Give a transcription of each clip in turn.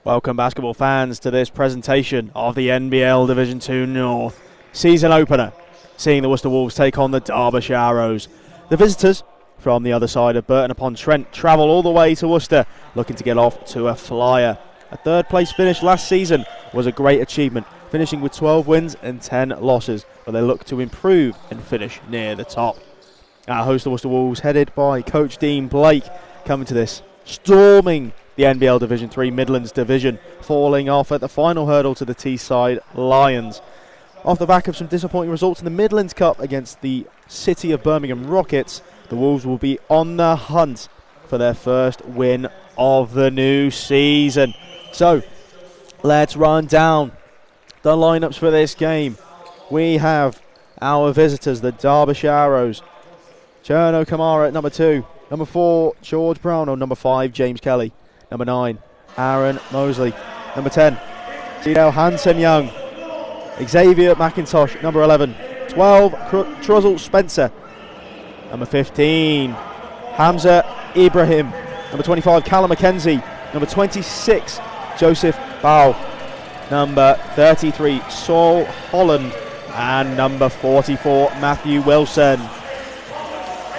Welcome basketball fans to this presentation of the NBL Division 2 North season opener, seeing the Worcester Wolves take on the Derbyshire Arrows. The visitors from the other side of Burton-upon-Trent travel all the way to Worcester, looking to get off to a flyer. A third place finish last season was a great achievement, finishing with 12 wins and 10 losses, but they look to improve and finish near the top. Our host, the Worcester Wolves, headed by Coach Dean Blake, coming to this storming the NBL Division 3 Midlands Division, falling off at the final hurdle to the Teesside Lions. Off the back of some disappointing results in the Midlands Cup against the City of Birmingham Rockets, the Wolves will be on the hunt for their first win of the new season. So, let's run down the lineups for this game. We have our visitors, the Derbyshire Arrows. Cherno Kamara at number 2. Number 4, George Brown. On number 5, James Kelly. Number 9, Aaron Mosley. Number 10, Cedel Hansen-Young. Xavier McIntosh. Number 11, 12, Truzzle Spencer. Number 15, Hamza Ibrahim. Number 25, Callum McKenzie. Number 26, Joseph Bow. Number 33, Saul Holland. And number 44, Matthew Wilson.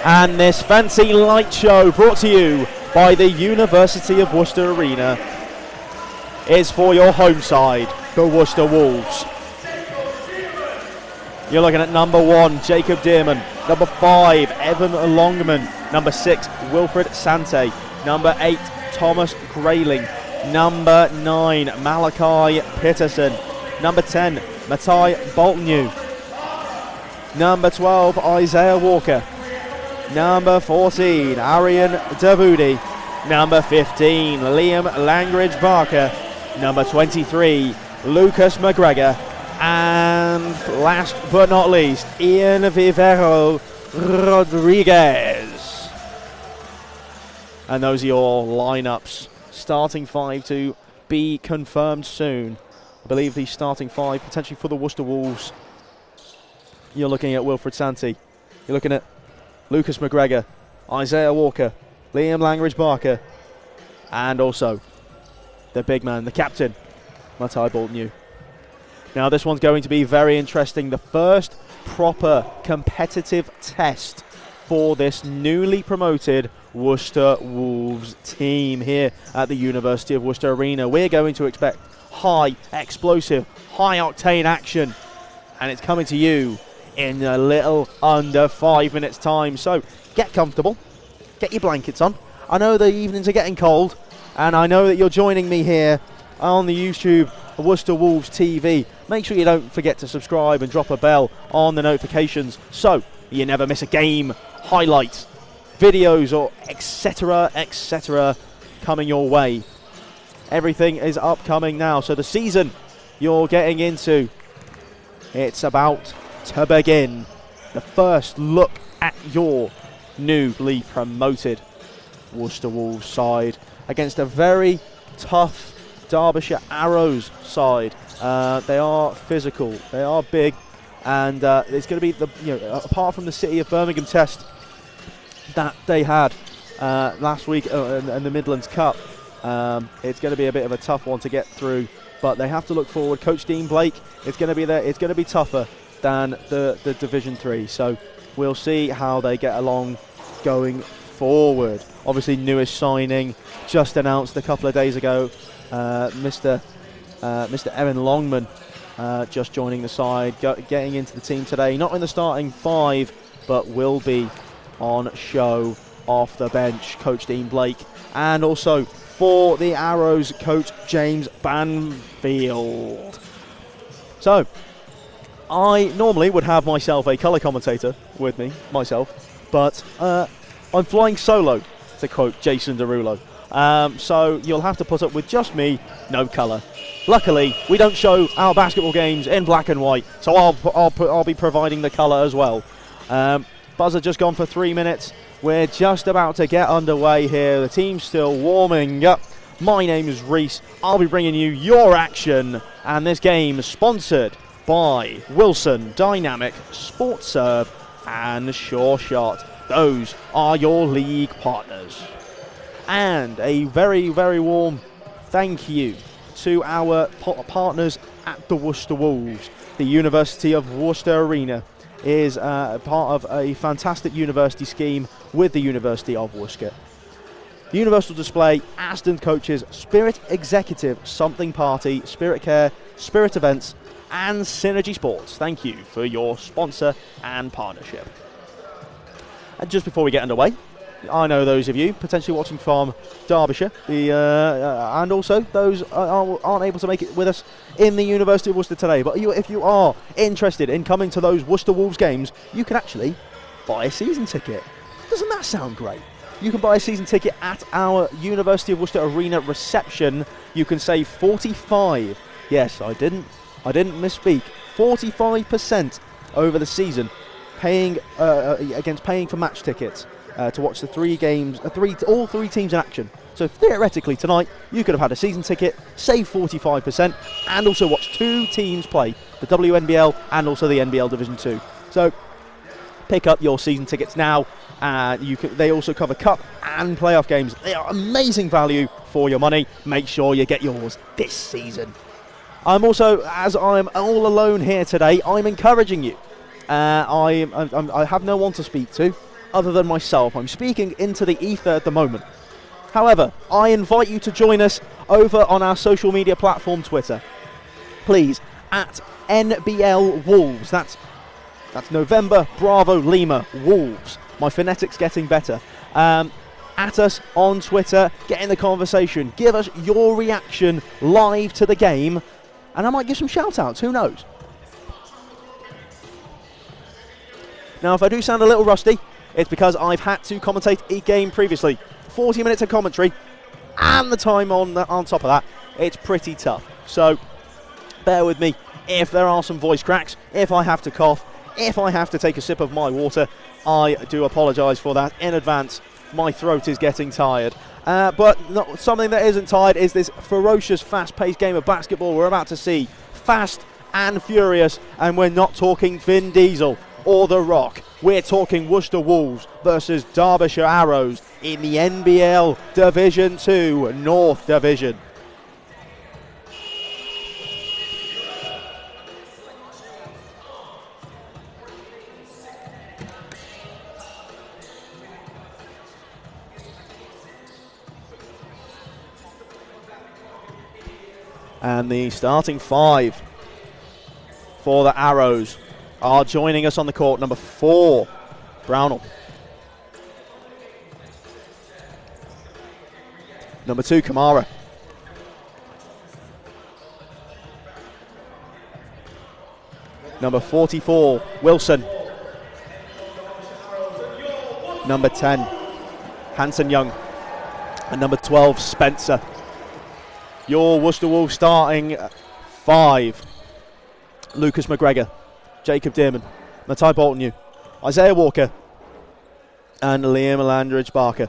And this fancy light show, brought to you by the University of Worcester Arena, is for your home side, the Worcester Wolves. You're looking at number 1, Jacob Dearman. Number 5, Evan Longman. Number 6, Wilfred Sante. Number 8, Thomas Grayling. Number 9, Malachi Peterson. Number 10, Matai Boltnew. Number 12, Isaiah Walker. Number 14, Arian Davudi. Number 15, Liam Langridge Barker. Number 23, Lucas McGregor. And last but not least, Ian Vivero Rodriguez. And those are your lineups. Starting 5 to be confirmed soon. I believe the starting 5 potentially for the Worcester Wolves. You're looking at Wilfred Sante. You're looking at Lucas McGregor, Isaiah Walker, Liam Langridge Barker, and also the big man, the captain, Matai Boltnew. Now this one's going to be very interesting. The first proper competitive test for this newly promoted Worcester Wolves team here at the University of Worcester Arena. We're going to expect high explosive, high octane action, and it's coming to you in a little under 5 minutes time. So get comfortable, get your blankets on. I know the evenings are getting cold, and I know that you're joining me here on the YouTube Worcester Wolves TV. Make sure you don't forget to subscribe and drop a bell on the notifications so you never miss a game, highlights, videos, or etc. coming your way. Everything is upcoming now, so the season you're getting into, it's about to begin. The first look at your newly promoted Worcester Wolves side against a very tough Derbyshire Arrows side. They are physical, they are big, and it's going to be apart from the City of Birmingham test that they had last week in the Midlands Cup, it's going to be a bit of a tough one to get through. But they have to look forward. Coach Dean Blake, it's going to be there. It's going to be tougher than the Division 3, so we'll see how they get along going forward. Obviously, newest signing just announced a couple of days ago, Mr. Evan Longman, just joining the side, getting into the team today. Not in the starting 5, but will be on show off the bench, Coach Dean Blake. And also for the Arrows, Coach James Banfield. So I normally would have myself a colour commentator with me, but I'm flying solo, to quote Jason Derulo. So you'll have to put up with just me, no colour. Luckily, we don't show our basketball games in black and white, so I'll be providing the colour as well. Buzzer just gone for 3 minutes. We're just about to get underway here. The team's still warming up. My name is Reese. I'll be bringing you your action, and this game is sponsored by Wilson Dynamic, Sports Serve and Sure Shot. Those are your league partners. And a very, very warm thank you to our partners at the Worcester Wolves. The University of Worcester Arena is part of a fantastic university scheme with the University of Worcester. The Universal Display, Aston Coaches, Spirit Executive, Something Party, Spirit Care, Spirit Events and Synergy Sports. Thank you for your sponsor and partnership. And just before we get underway, I know those of you potentially watching from Derbyshire, and also those aren't able to make it with us in the University of Worcester today. But if you are interested in coming to those Worcester Wolves games, you can actually buy a season ticket. Doesn't that sound great? You can buy a season ticket at our University of Worcester Arena reception. You can save 45. Yes, I didn't misspeak. 45% over the season, paying for match tickets. To watch the 3 games, all 3 teams in action. So theoretically tonight, you could have had a season ticket, save 45%, and also watch 2 teams play, the WNBL and also the NBL Division 2. So pick up your season tickets now. They also cover cup and playoff games. They are amazing value for your money. Make sure you get yours this season. I'm also, as I'm all alone here today, I'm encouraging you. I have no one to speak to other than myself. I'm speaking into the ether at the moment. However, I invite you to join us over on our social media platform, Twitter. Please, at NBL Wolves. That's November Bravo Lima Wolves. My phonetic's getting better. At us on Twitter, get in the conversation. Give us your reaction live to the game, and I might give some shout-outs. Who knows? Now, if I do sound a little rusty, it's because I've had to commentate a game previously. 40 minutes of commentary and the time on top of that. It's pretty tough. So bear with me if there are some voice cracks, if I have to cough, if I have to take a sip of my water. I do apologise for that in advance. My throat is getting tired. But something that isn't tired is this ferocious, fast-paced game of basketball we're about to see. Fast and furious, and we're not talking Vin Diesel or The Rock. We're talking Worcester Wolves versus Derbyshire Arrows in the NBL Division 2 North Division. And the starting 5 for the Arrows are joining us on the court. Number 4, Brownell. Number 2, Kamara. Number 44, Wilson. Number 10, Hanson Young. And number 12, Spencer. Your Worcester Wolves starting 5. Lucas McGregor, Jacob Dearman, Matai Bolton, Isaiah Walker, and Liam Landridge Barker.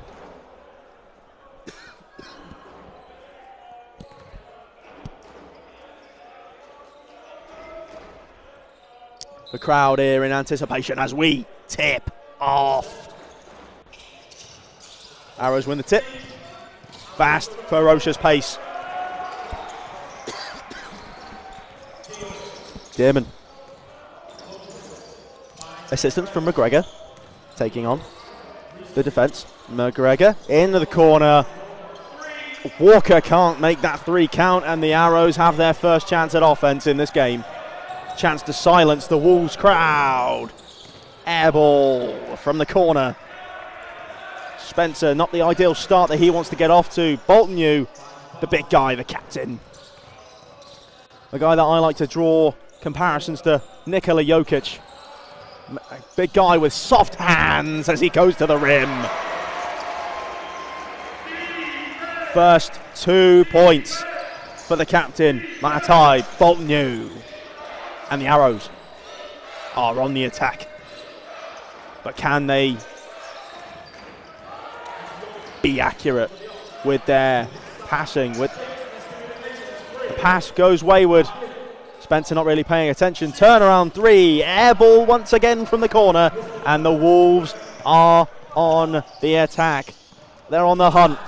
The crowd here in anticipation as we tip off. Arrows win the tip. Fast, ferocious pace. Dearman. Assistance from McGregor. Taking on the defence. McGregor into the corner. Walker can't make that 3 count, and the Arrows have their first chance at offence in this game. Chance to silence the Wolves crowd. Air ball from the corner. Spencer, not the ideal start that he wants to get off to. Bolton, the big guy, the captain. A guy that I like to draw comparisons to Nikola Jokic. A big guy with soft hands as he goes to the rim. First 2 points for the captain, Matai Bolton. And the Arrows are on the attack. But can they be accurate with their passing? The pass goes wayward. Spencer not really paying attention. Turnaround 3. Air ball once again from the corner. And the Wolves are on the attack. They're on the hunt.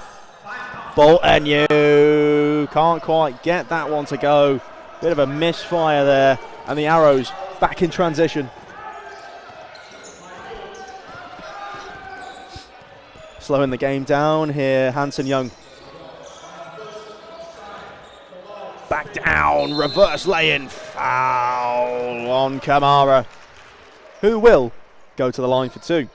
Bolton, you can't quite get that one to go. Bit of a misfire there, and the Arrows back in transition. Slowing the game down here, Hanson Young. Back down, reverse lay-in, foul on Kamara, who will go to the line for 2.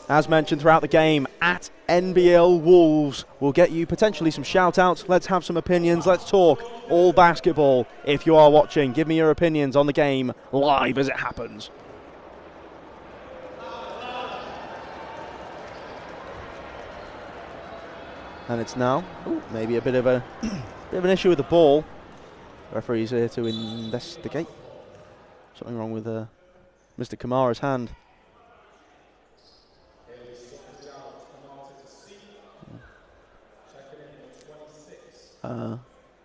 As mentioned throughout the game, at NBL Wolves will get you potentially some shout-outs. Let's have some opinions. Let's talk all basketball. If you are watching, give me your opinions on the game live as it happens. And it's now maybe a bit of an issue with the ball. The referee's here to investigate. Something wrong with Mr. Kamara's hand.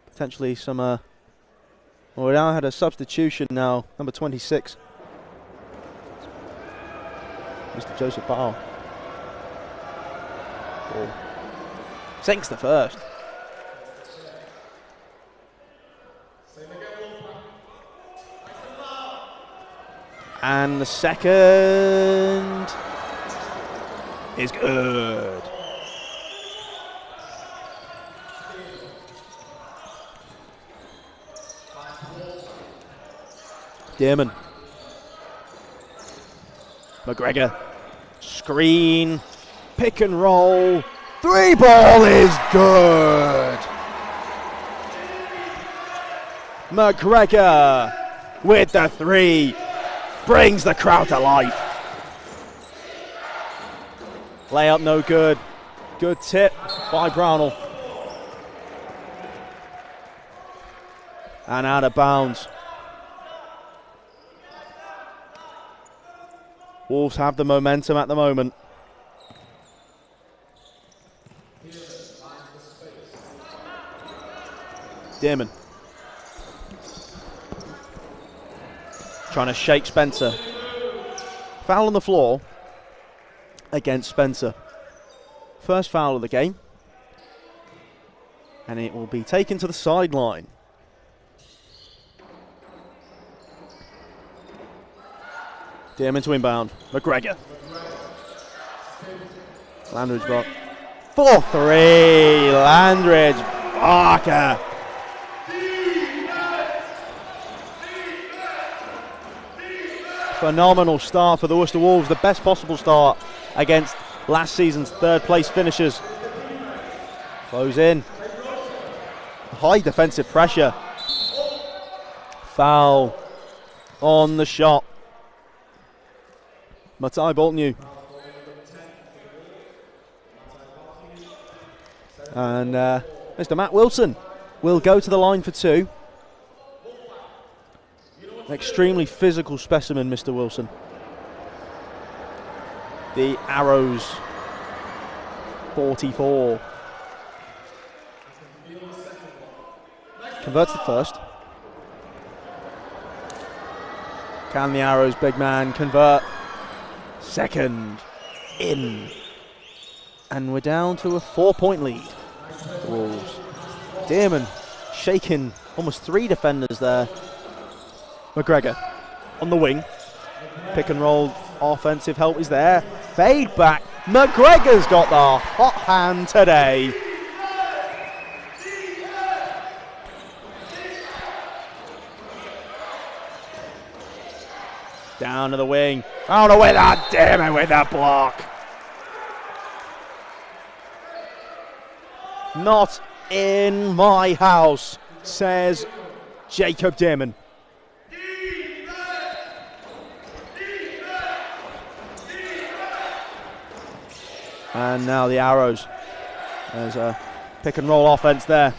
Potentially some well, we now had a substitution now, number 26, Mr. Joseph Barr. Sinks the first. And the second is good. Dearman. McGregor. Screen. Pick and roll. 3 ball is good. McGregor with the 3. Brings the crowd to life. Layup no good. Good tip by Brownell. And out of bounds. Wolves have the momentum at the moment. Dearman. Trying to shake Spencer. Foul on the floor against Spencer. First foul of the game. And it will be taken to the sideline. Dearman to inbound. McGregor. Landridge block. 4-3. Landridge. Barker. Phenomenal start for the Worcester Wolves. The best possible start against last season's 3rd place finishers. Close in. High defensive pressure. Foul on the shot. Matai Bolton. And Mr. Matt Wilson will go to the line for 2. An extremely physical specimen, Mr. Wilson. The Arrows 44. Converts the first. Can the Arrows big man convert? Second. In. And we're down to a 4-point lead. The Wolves. Dearman shaking almost 3 defenders there. McGregor on the wing. Pick and roll offensive help is there. Fade back. McGregor's got the hot hand today. Down to the wing. Out away that Dearman with that block. Not in my house, says Jacob Dearman. And now the Arrows. There's a pick and roll offense there.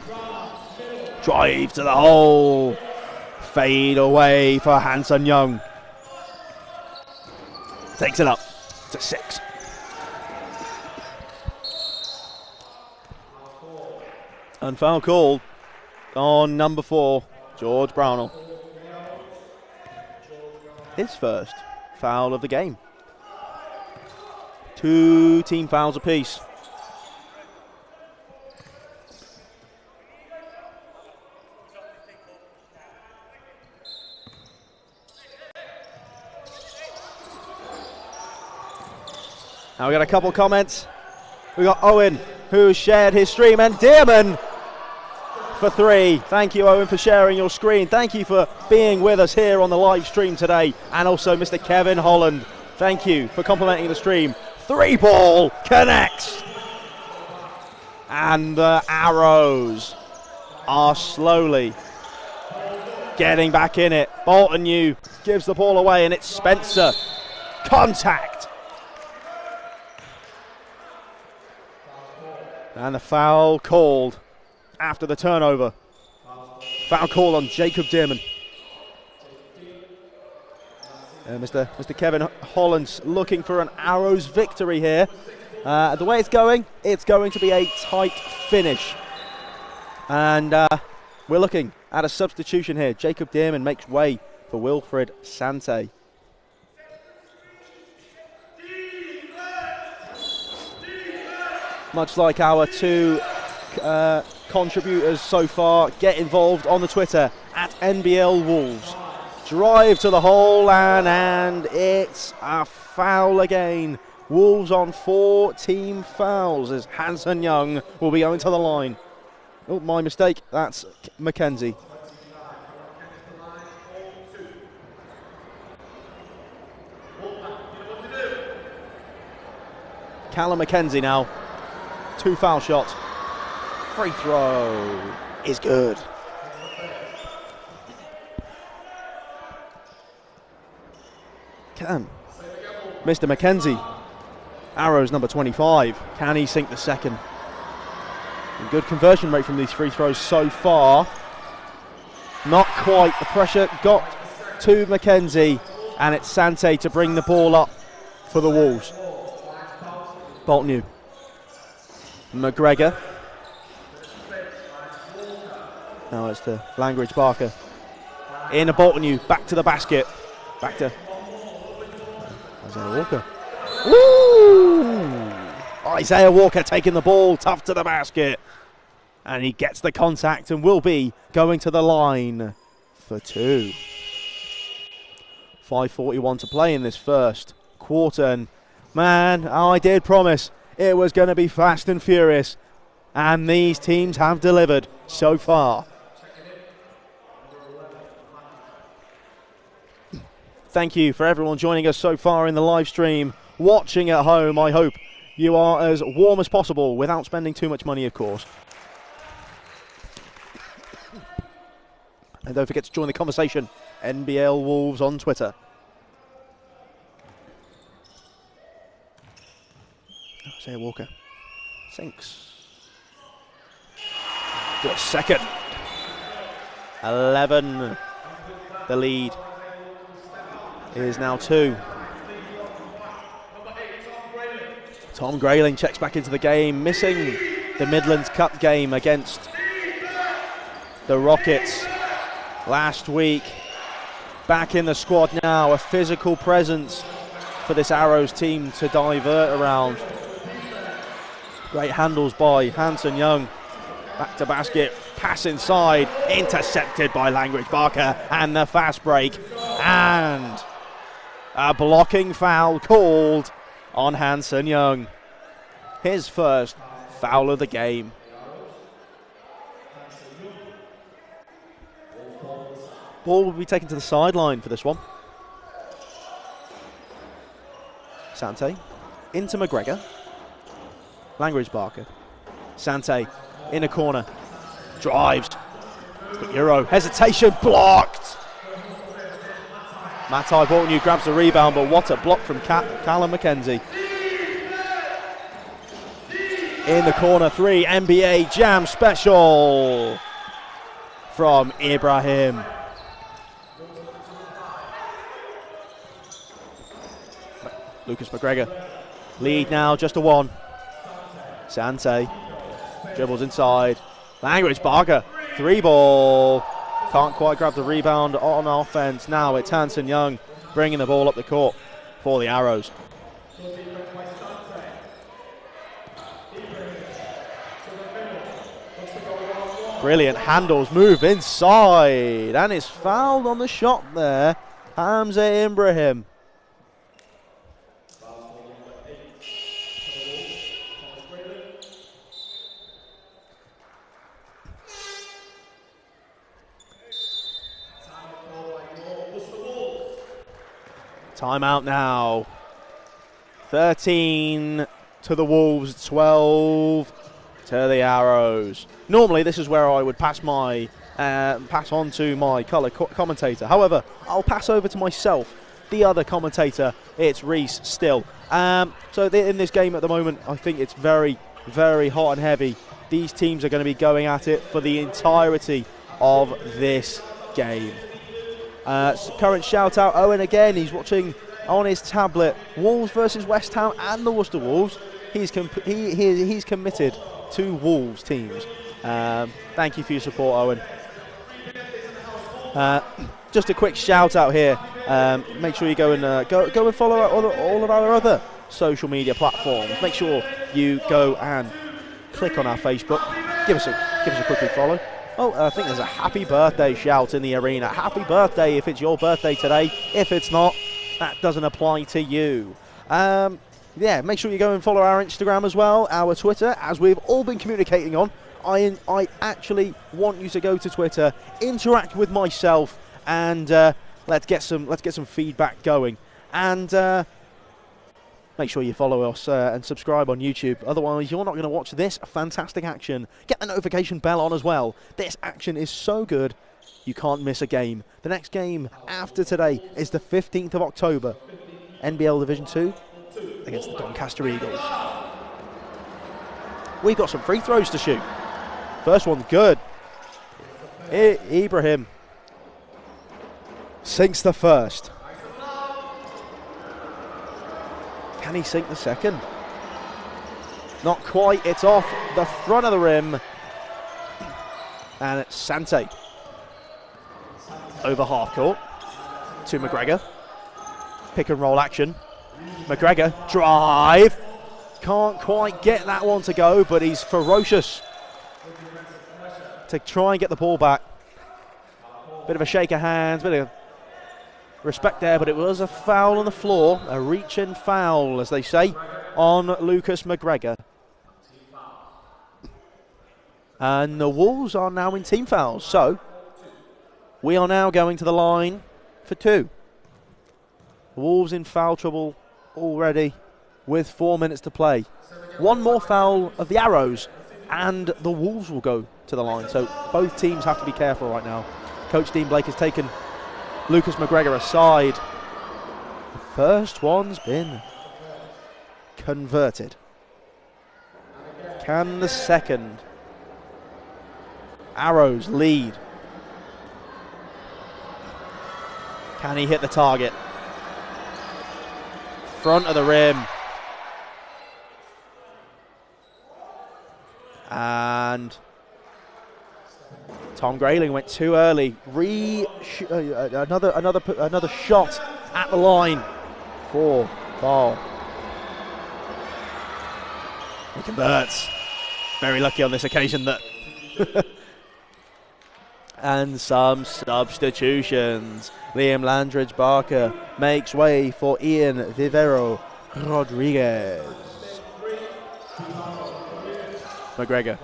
Drive to the hole. Fade away for Hanson Young. Takes it up to 6. And foul called on number 4, George Brownell. His first foul of the game. 2 team fouls apiece. Now we got a couple comments. We got Owen, who shared his stream, and Dearman for 3. Thank you, Owen, for sharing your screen. Thank you for being with us here on the live stream today. And also Mr. Kevin Holland, thank you for complimenting the stream. 3-ball connects. And the Arrows are slowly getting back in it. Bolton New gives the ball away, and it's Spencer. Contact. And the foul called after the turnover. Foul call on Jacob Dearman. Mr. Kevin Holland's looking for an Arrows victory here. The way it's going to be a tight finish. And we're looking at a substitution here. Jacob Dearman makes way for Wilfred Sante. Much like our 2 contributors so far, get involved on the Twitter at NBL Wolves. Drive to the hole, and it's a foul again. Wolves on 4 team fouls as Hanson Young will be going to the line. Oh, my mistake, that's Mackenzie. Callum Mackenzie now. 2 foul shots. Free throw is good. Can Mr. Mackenzie, Arrows number 25, can he sink the second? A good conversion rate from these free throws so far. Not quite. The pressure got to Mackenzie, and it's Sante to bring the ball up for the Wolves. Bolton New. McGregor. Now it's to Langridge Barker. In a Bolton New, back to the basket. Back to Isaiah Walker. Woo! Isaiah Walker taking the ball, tough to the basket. And he gets the contact and will be going to the line for 2. 5:41 to play in this first quarter. And man, I did promise it was going to be fast and furious, and these teams have delivered so far. Thank you for everyone joining us so far in the live stream. Watching at home, I hope you are as warm as possible without spending too much money, of course. And don't forget to join the conversation, NBL Wolves on Twitter. Isaiah Walker sinks. To a second. 11. The lead is now 2. Tom Grayling checks back into the game, missing the Midlands Cup game against the Rockets last week. Back in the squad now, a physical presence for this Arrows team to divert around. Great handles by Hanson Young. Back to basket, pass inside, intercepted by Langridge Barker, and the fast break. And a blocking foul called on Hanson Young. His first foul of the game. Ball will be taken to the sideline for this one. Sante into McGregor. Langridge Barker. Sante in a corner. Drives. Got Euro. Hesitation. Blocked. Matai Bolton grabs the rebound, but what a block from Callum Mackenzie. In the corner 3. NBA Jam special from Ibrahim. Lucas McGregor. Lead now just a 1. Sante dribbles inside. Langridge Barker. 3-ball. Can't quite grab the rebound on offense. Now it's Hanson Young bringing the ball up the court for the Arrows. Brilliant handles, move inside, and it's fouled on the shot there. Hamza Ibrahim. Timeout now. 13 to the Wolves, 12 to the Arrows. Normally this is where I would pass on to my colour commentator. However, I'll pass over to myself, the other commentator. It's Reese still. So in this game at the moment, I think it's very, very hot and heavy. These teams are going to be going at it for the entirety of this game. Current shout out, Owen again, he's watching on his tablet Wolves versus West Ham and the Worcester Wolves. He's committed to Wolves teams. Thank you for your support, Owen. Just a quick shout out here. Make sure you go and follow all of our other social media platforms. Make sure you go and click on our Facebook. Give us a quick follow. Oh, I think there's a happy birthday shout in the arena. Happy birthday if it's your birthday today. If it's not, that doesn't apply to you. Yeah, make sure you go and follow our Instagram as well, our Twitter, as we've all been communicating on. I actually want you to go to Twitter, interact with myself, and let's get some feedback going. And make sure you follow us and subscribe on YouTube. Otherwise, you're not going to watch this fantastic action. Get the notification bell on as well. This action is so good, you can't miss a game. The next game after today is the 15th of October. NBL Division 2 against the Doncaster Eagles. We've got some free throws to shoot. First one's good. Ibrahim sinks the first. Can he sink the second? Not quite. It's off the front of the rim. And it's Sante. Over half court to McGregor. Pick and roll action. McGregor, drive. Can't quite get that one to go, but he's ferocious to try and get the ball back. Bit of a shake of hands, bit of respect there, but it was a foul on the floor, a reach-in foul, as they say, on Lucas McGregor. And the Wolves are now in team fouls, so we are now going to the line for two. The Wolves in foul trouble already with 4 minutes to play. One more foul of the Arrows and the Wolves will go to the line, so both teams have to be careful right now. Coach Dean Blake has taken Lucas McGregor aside. The first one's been converted. Can the second? Arrows lead. Can he hit the target? Front of the rim. And Tom Grayling went too early. Another shot at the line for Ball. He converts. Very lucky on this occasion that. And some substitutions. Liam Landridge Barker makes way for Ian Vivero Rodriguez. McGregor.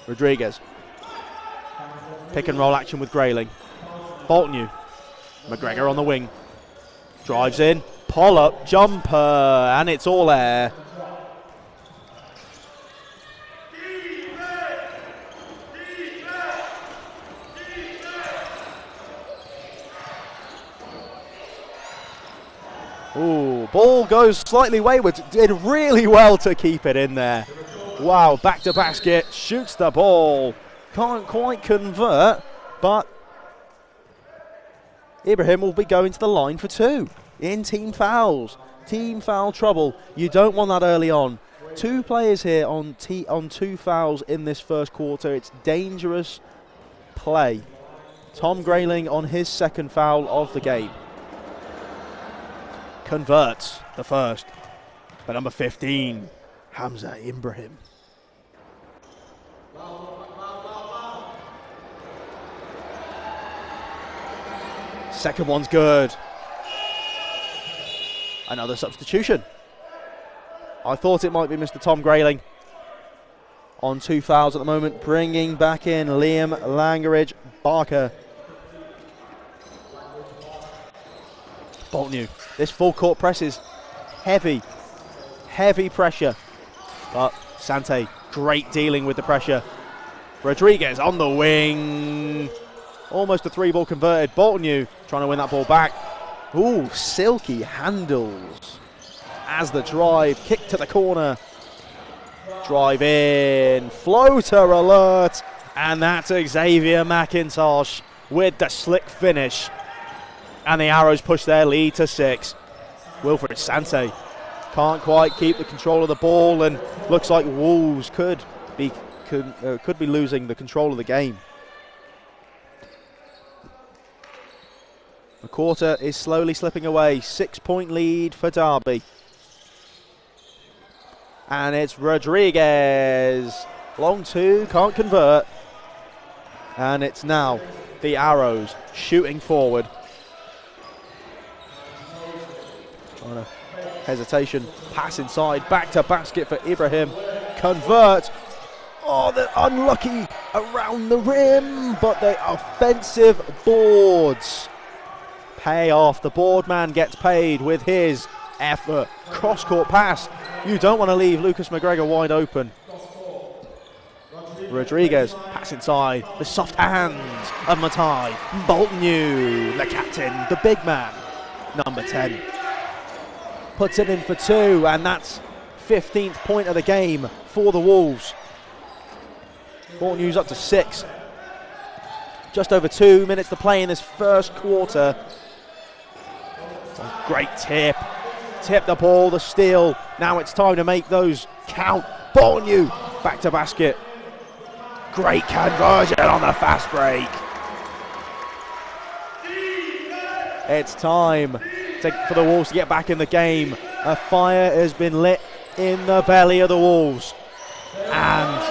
Rodriguez. Pick and roll action with Grayling. Boltnew. McGregor on the wing. Drives in. Pull-up jumper. And it's all air. Ooh, ball goes slightly wayward. Did really well to keep it in there. Wow, back to basket, shoots the ball. Can't quite convert, but Ibrahim will be going to the line for two in team fouls. Team foul trouble. You don't want that early on. Two players here on two fouls in this first quarter. It's dangerous play. Tom Grayling on his second foul of the game. Converts the first. But number 15, Hamza Ibrahim. Second one's good. Another substitution. I thought it might be Mr. Tom Grayling on 2 fouls at the moment, bringing back in Liam Langeridge Barker. Boltnew, this full court press is heavy pressure, but Sante, great dealing with the pressure. Rodriguez on the wing, almost a 3-ball converted. Boltnew trying to win that ball back. Ooh, silky handles as the drive, kick to the corner. Drive in, floater alert, and that's Xavier McIntosh with the slick finish. And the Arrows push their lead to 6. Wilfred Sante can't quite keep the control of the ball, and looks like Wolves could be losing the control of the game. The quarter is slowly slipping away. 6-point lead for Derby. And it's Rodriguez. Long 2, can't convert. And it's now the Arrows shooting forward. Hesitation, pass inside, back to basket for Ibrahim. Convert. Oh, they're unlucky around the rim, but the offensive boards pay off. The board man gets paid with his effort. Cross-court pass. You don't want to leave Lucas McGregor wide open. Rodriguez, pass inside. The soft hands of Matai. Boltnew, the captain, the big man, number 10. Puts it in for 2, and that's 15th point of the game for the Wolves. Boltnew's up to 6. Just over 2 minutes to play in this first quarter. Great tip. Tip the ball, the steal. Now it's time to make those count. Boltnew back to basket. Great conversion on the fast break. It's time for the Wolves to get back in the game. A fire has been lit in the belly of the Wolves, and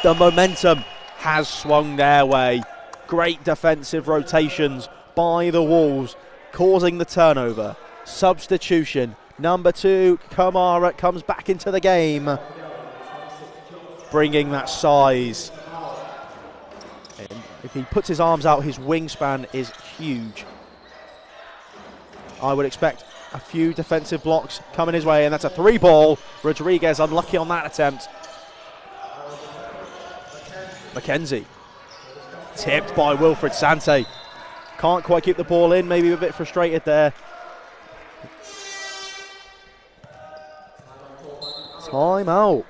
the momentum has swung their way. Great defensive rotations by the Wolves, causing the turnover. Substitution, number 2, Kamara comes back into the game, bringing that size. And if he puts his arms out, his wingspan is huge. I would expect a few defensive blocks coming his way, and that's a 3-ball. Rodriguez unlucky on that attempt. McKenzie, tipped by Wilfred Sante. Can't quite keep the ball in, maybe a bit frustrated there. Time out.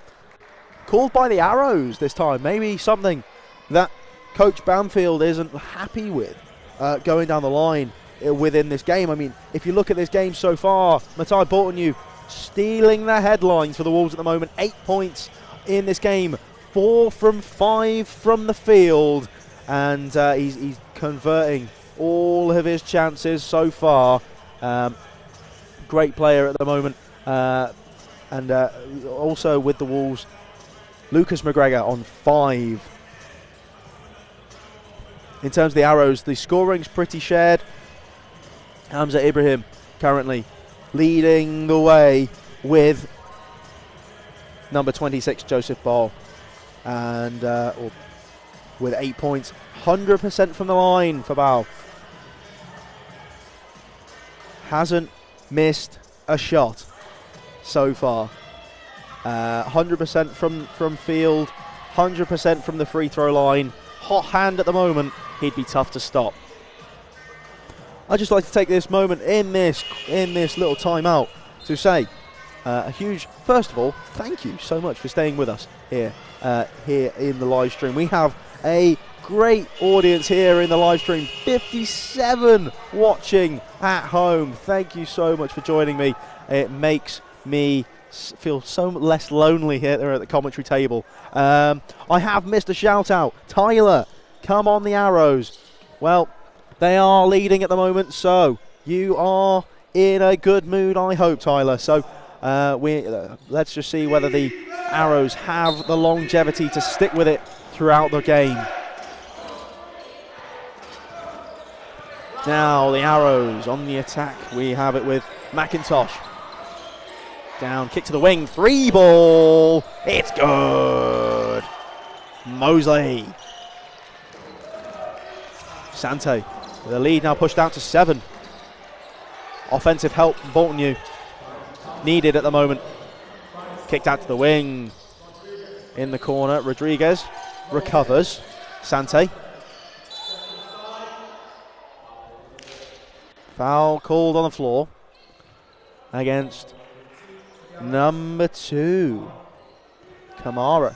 Called by the Arrows this time. Maybe something that Coach Bamfield isn't happy with going down the line within this game. I mean, if you look at this game so far, Matai Boltnew stealing the headlines for the Wolves at the moment. 8 points in this game, 4 from 5 from the field, and he's converting all of his chances so far. Great player at the moment, and also with the Wolves, Lucas McGregor on 5. In terms of the Arrows, the scoring's pretty shared. Hamza Ibrahim currently leading the way with number 26, Joseph Ball, and with 8 points, 100% from the line for Ball. Hasn't missed a shot so far. 100% from field, 100% from the free throw line. Hot hand at the moment. He'd be tough to stop. I'd just like to take this moment in this little timeout to say a huge, first of all, thank you so much for staying with us here in the live stream. We have a great audience here in the live stream, 57 watching at home. Thank you so much for joining me. It makes me feel so less lonely here at the commentary table. I have missed a shout out. Tyler, come on the Arrows. Well, they are leading at the moment, so you are in a good mood, I hope, Tyler. So let's just see whether the Arrows have the longevity to stick with it throughout the game. Now the Arrows on the attack. We have it with McIntosh. Down, kick to the wing, 3 ball. It's good. Mosley. Sante. The lead now pushed out to 7. Offensive help from Bolton U. Needed at the moment. Kicked out to the wing. In the corner, Rodriguez recovers. Sante. Foul called on the floor against number 2, Kamara.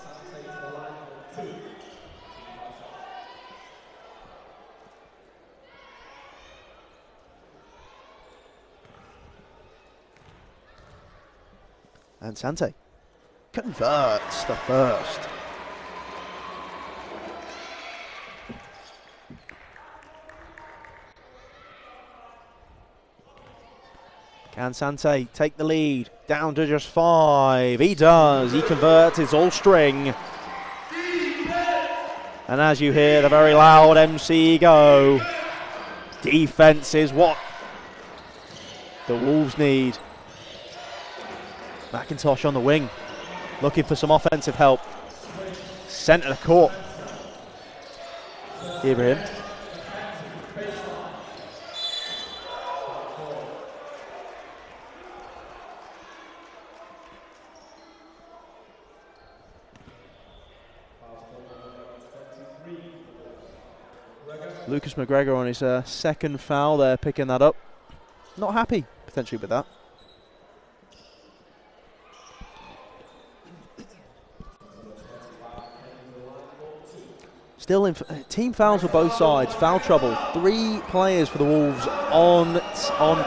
And Sante converts the first. Can Sante take the lead down to just 5? He does. He converts. It's all string. And as you hear the very loud MC go, defense is what the Wolves need. McIntosh on the wing, looking for some offensive help. Centre of the court. Ibrahim. Lucas McGregor on his second foul there, picking that up. Not happy, potentially, with that. Still in team fouls for both sides. Foul trouble. 3 players for the Wolves on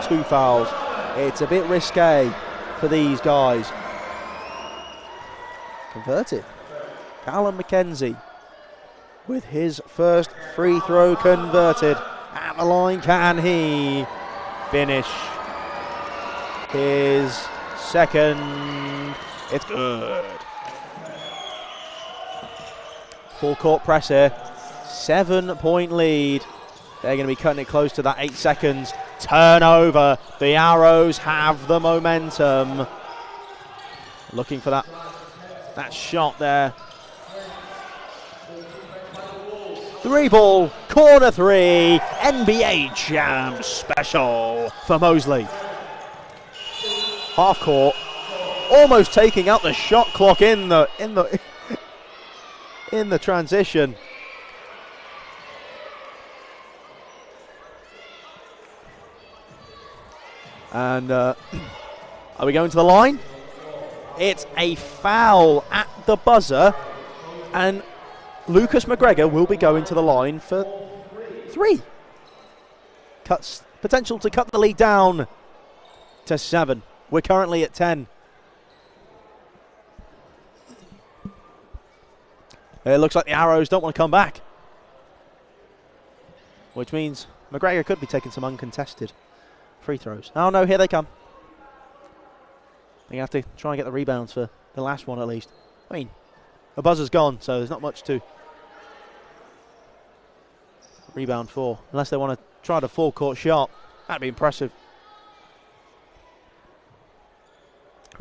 2 fouls. It's a bit risque for these guys. Converted. Callum McKenzie with his first free throw converted. At the line, can he finish his second? It's good. Full court press here. 7-point lead. They're going to be cutting it close to that 8 seconds. Turnover. The Arrows have the momentum. Looking for that shot there. 3 ball, corner 3, NBA Jam special for Mosley. Half court, almost taking out the shot clock in the transition. And are we going to the line? It's a foul at the buzzer, and Lucas McGregor will be going to the line for 3. Potential to cut the lead down to 7. We're currently at 10. It looks like the Arrows don't want to come back, which means McGregor could be taking some uncontested free throws. Oh no, here they come. You have to try and get the rebounds for the last one at least. I mean, the buzzer's gone, so there's not much to rebound for, unless they want to try the full court shot. That'd be impressive.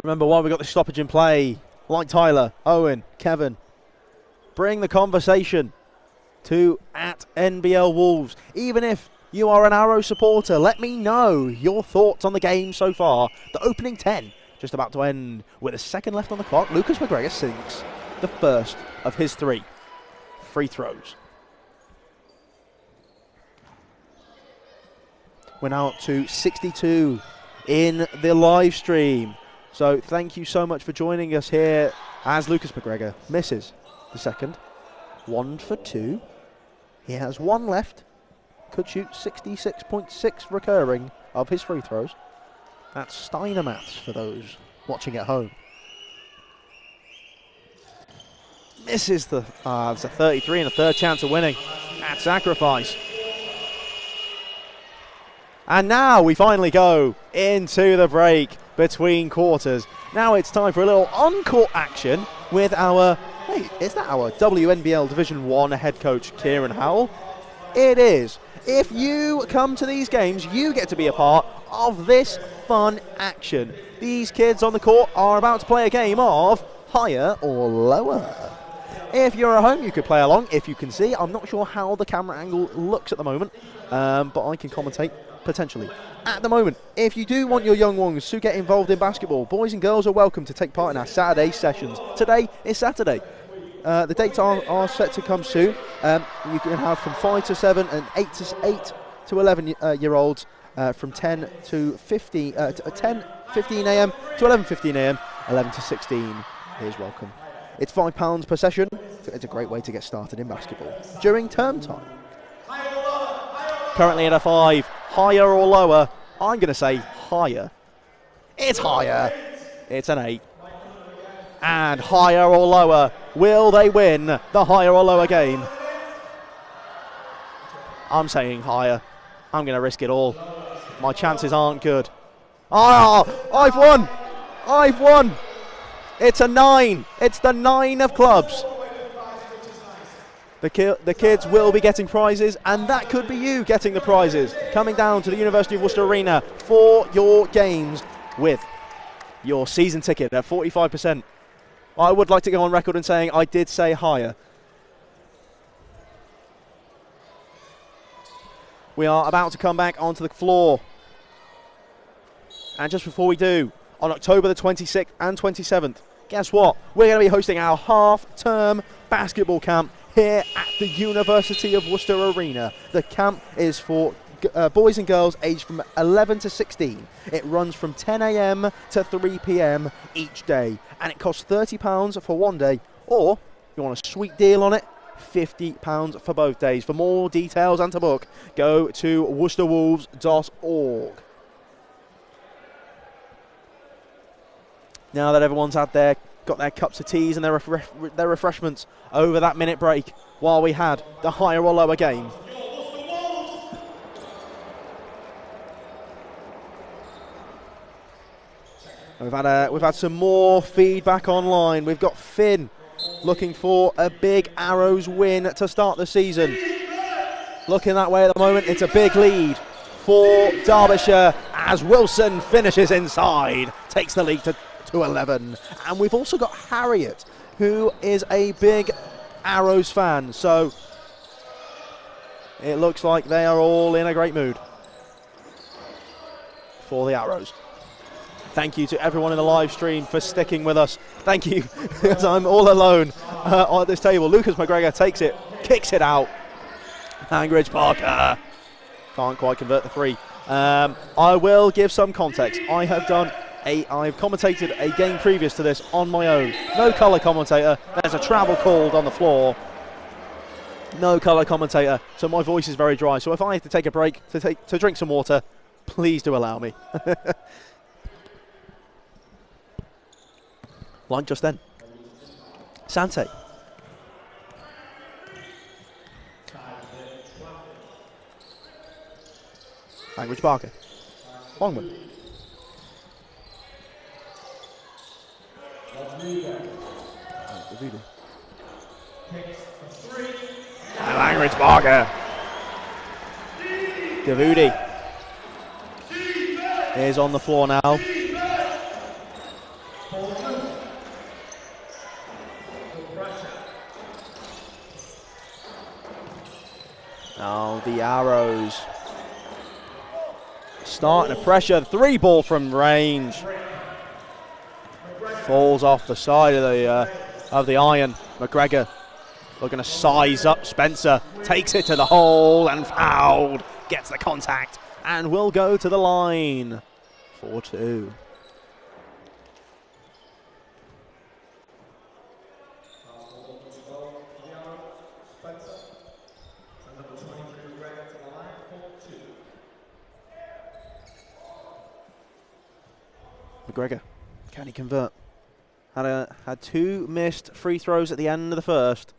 Remember, while we got the stoppage in play, like Tyler, Owen, Kevin, bring the conversation to @NBL Wolves. Even if you are an Arrow supporter, let me know your thoughts on the game so far. The opening 10 just about to end with a second left on the clock. Lucas McGregor sinks the first of his 3 free throws. We're now up to 62 in the live stream. So thank you so much for joining us here as Lucas McGregor misses the second. 1 for 2. He has 1 left. Could shoot 66.6 recurring of his free throws. That's Steiner maths for those watching at home. Misses the it's a 33 and a third chance of winning at sacrifice. And now we finally go into the break between quarters. Now it's time for a little on-court action with our, hey, is that our WNBL Division 1 head coach Kieran Howell? It is. If you come to these games, you get to be a part of this fun action. These kids on the court are about to play a game of higher or lower. If you're at home, you could play along. If you can see, I'm not sure how the camera angle looks at the moment, but I can commentate potentially. At the moment, if you do want your young ones to get involved in basketball, boys and girls are welcome to take part in our Saturday sessions. Today is Saturday. The dates are set to come soon. You can have from 5 to 7 and 8 to 11 year olds from 10 to 15 a.m. to 11:15 a.m. 11 to 16 is welcome. It's £5 per session. It's a great way to get started in basketball during term time. Currently at a 5, higher or lower? I'm going to say higher. It's higher. It's an 8. And higher or lower? Will they win the higher or lower game? I'm saying higher. I'm going to risk it all. My chances aren't good. Ah, I've won. I've won. It's a 9. It's the 9 of clubs. The kids will be getting prizes, and that could be you getting the prizes. Coming down to the University of Worcester Arena for your games with your season ticket at 45%. I would like to go on record in saying I did say higher. We are about to come back onto the floor. And just before we do, on October the 26th and 27th, guess what? We're going to be hosting our half-term basketball camp here at the University of Worcester Arena. The camp is for boys and girls aged from 11 to 16. It runs from 10 a.m. to 3 p.m. each day, and it costs £30 for one day, or if you want a sweet deal on it, £50 for both days. For more details and to book, go to worcesterwolves.org. Now that everyone's got their cups of teas and their refreshments over that minute break while we had the higher or lower game, we've had some more feedback online. We've got Finn looking for a big Arrows win to start the season. Looking that way at the moment, it's a big lead for Derbyshire as Wilson finishes inside, takes the lead to 11. And we've also got Harriet, who is a big Arrows fan, so it looks like they are all in a great mood for the Arrows. Thank you to everyone in the live stream for sticking with us. Thank you, because I'm all alone at this table. Lucas McGregor takes it, kicks it out. Langridge Parker can't quite convert the 3. I will give some context. I've commentated a game previous to this on my own. No colour commentator. There's a travel called on the floor. No colour commentator, so my voice is very dry. So if I have to take a break to drink some water, please do allow me. Like just then. Sante. Langridge Parker. Longman. Langridge Parker. Davudi is on the floor now. Now the Arrows starting to pressure. 3 ball from range. Falls off the side of the iron. McGregor looking to size up Spencer. Takes it to the hole and fouled. Gets the contact and will go to the line. 4-2. McGregor, can he convert? Had 2 missed free throws at the end of the first.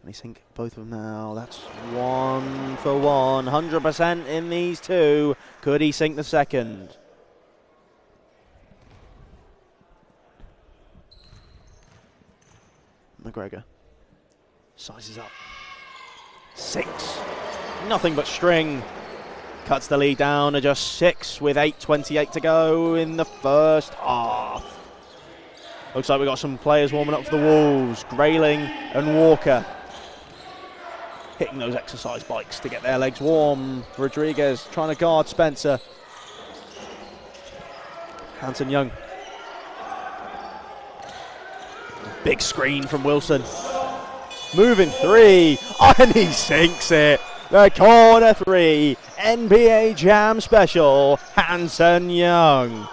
And he sink both of them now. That's 1 for 1. 100% in these 2. Could he sink the second? McGregor sizes up. 6. nothing but string. Cuts the lead down to just 6 with 8:28 to go in the first half. Looks like we've got some players warming up for the Wolves. Grayling and Walker hitting those exercise bikes to get their legs warm. Rodriguez trying to guard Spencer. Hanson Young. Big screen from Wilson. Moving 3, and he sinks it. The corner 3, NBA Jam special, Hanson Young.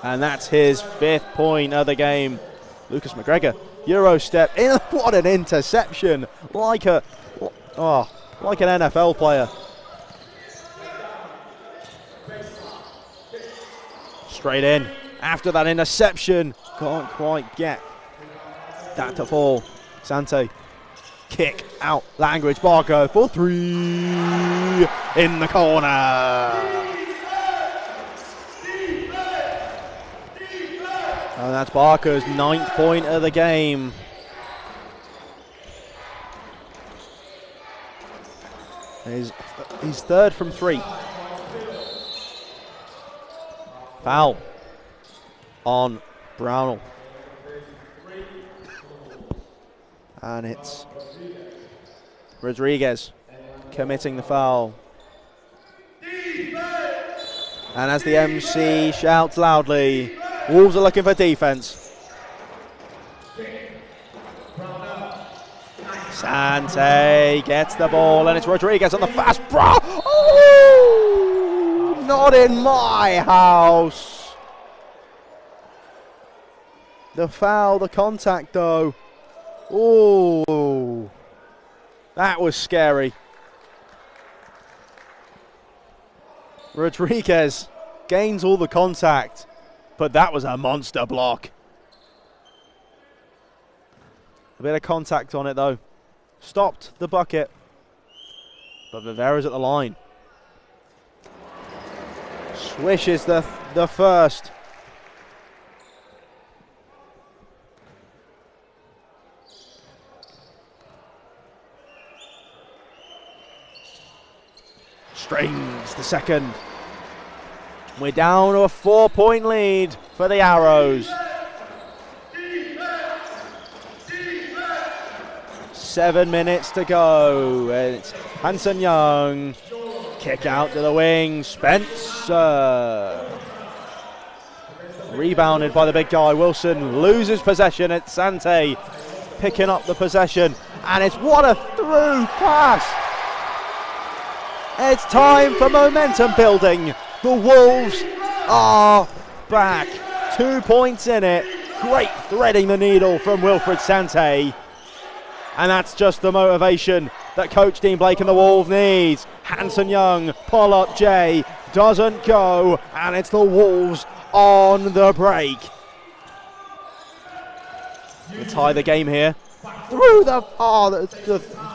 And that's his 5th point of the game. Lucas McGregor, Euro step in. What an interception! Like an NFL player. Straight in after that interception. Can't quite get that to fall. Sante. Kick out. Langridge Barker for 3 in the corner. And that's Barker's 9th point of the game. He's 3rd from 3. Foul on Brownell. And it's Rodriguez committing the foul. And as the MC shouts loudly, Wolves are looking for defense. Sante gets the ball, and it's Rodriguez on the fast break. Oh, not in my house. The foul, the contact though. Oh, that was scary. Rodriguez gains all the contact, but that was a monster block. A bit of contact on it though. Stopped the bucket, but Rivera's at the line. Swishes the first. Strings the second. We're down to a 4-point lead for the Arrows. 7 minutes to go. It's Hanson Young. Kick out to the wing. Spencer. Rebounded by the big guy. Wilson loses possession. It's Sante picking up the possession. And it's what a through pass. It's time for momentum building. The Wolves are back. 2 points in it. Great threading the needle from Wilfred Sante. And that's just the motivation that Coach Dean Blake and the Wolves needs. Hanson Young, pull-up J, doesn't go, and it's the Wolves on the break. We tie the game here. Through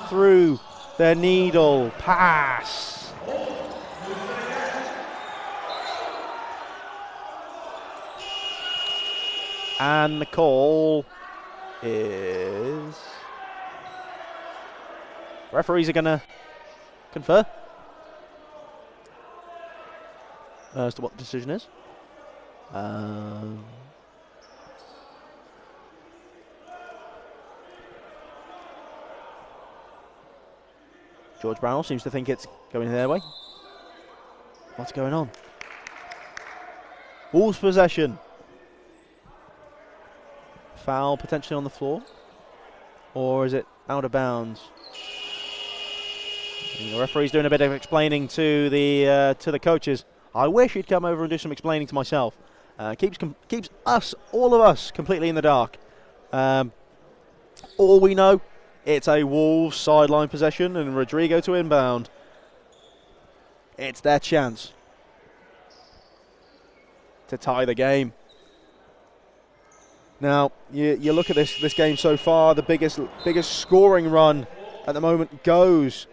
through the needle pass. And the call is... Referees are going to confer as to what the decision is. George Brownell seems to think it's going their way. What's going on? Wolves possession. Foul potentially on the floor, or is it out of bounds? And the referee's doing a bit of explaining to the coaches. I wish he'd come over and do some explaining to myself. Keeps us, all of us, completely in the dark. All we know, it's a Wolves sideline possession and Rodrigo to inbound. It's their chance to tie the game. Now, you look at this game so far, the biggest scoring run at the moment goes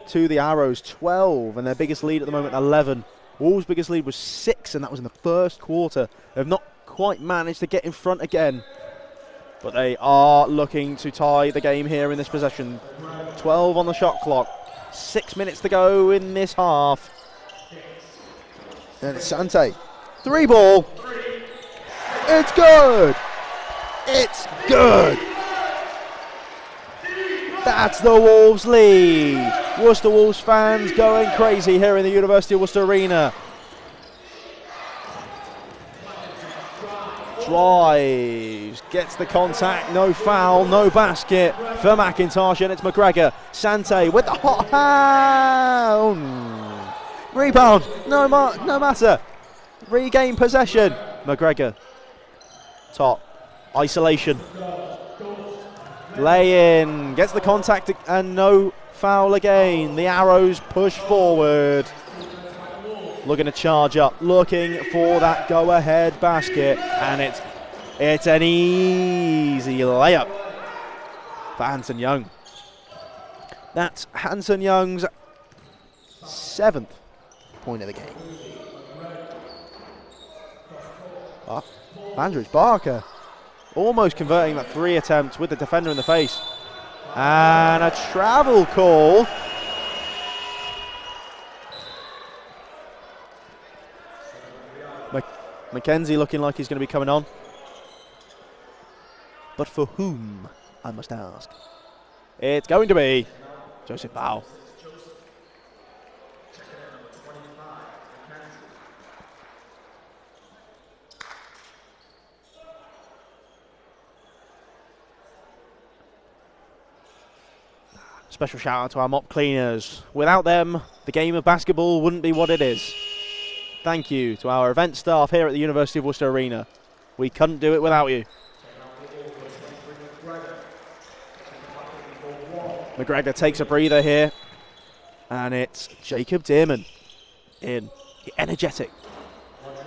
to the Arrows, 12, and their biggest lead at the moment, 11. Wolves' biggest lead was 6, and that was in the first quarter. They've not quite managed to get in front again, but they are looking to tie the game here in this possession. 12 on the shot clock, 6 minutes to go in this half. And it's Sante. 3 ball. It's good. It's good. That's the Wolves lead. Worcester Wolves fans going crazy here in the University of Worcester Arena. Drives, gets the contact, no foul, no basket for McIntosh, and it's McGregor. Sante with the hot hand. Rebound, no matter. Regain possession. McGregor. Top. Isolation. Lay in, gets the contact and no foul again. The Arrows push forward. Looking to charge up, looking for that go-ahead basket, and it's an easy layup for Hanson Young. That's Hanson Young's 7th point of the game. Andrews Barker almost converting that 3 attempt with the defender in the face. And a travel call. Mackenzie looking like he's going to be coming on. But for whom, I must ask? It's going to be Joseph Bow. Special shout out to our mop cleaners. Without them, the game of basketball wouldn't be what it is. Thank you to our event staff here at the University of Worcester Arena. We couldn't do it without you. McGregor takes a breather here. And it's Jacob Dearman in. Energetic.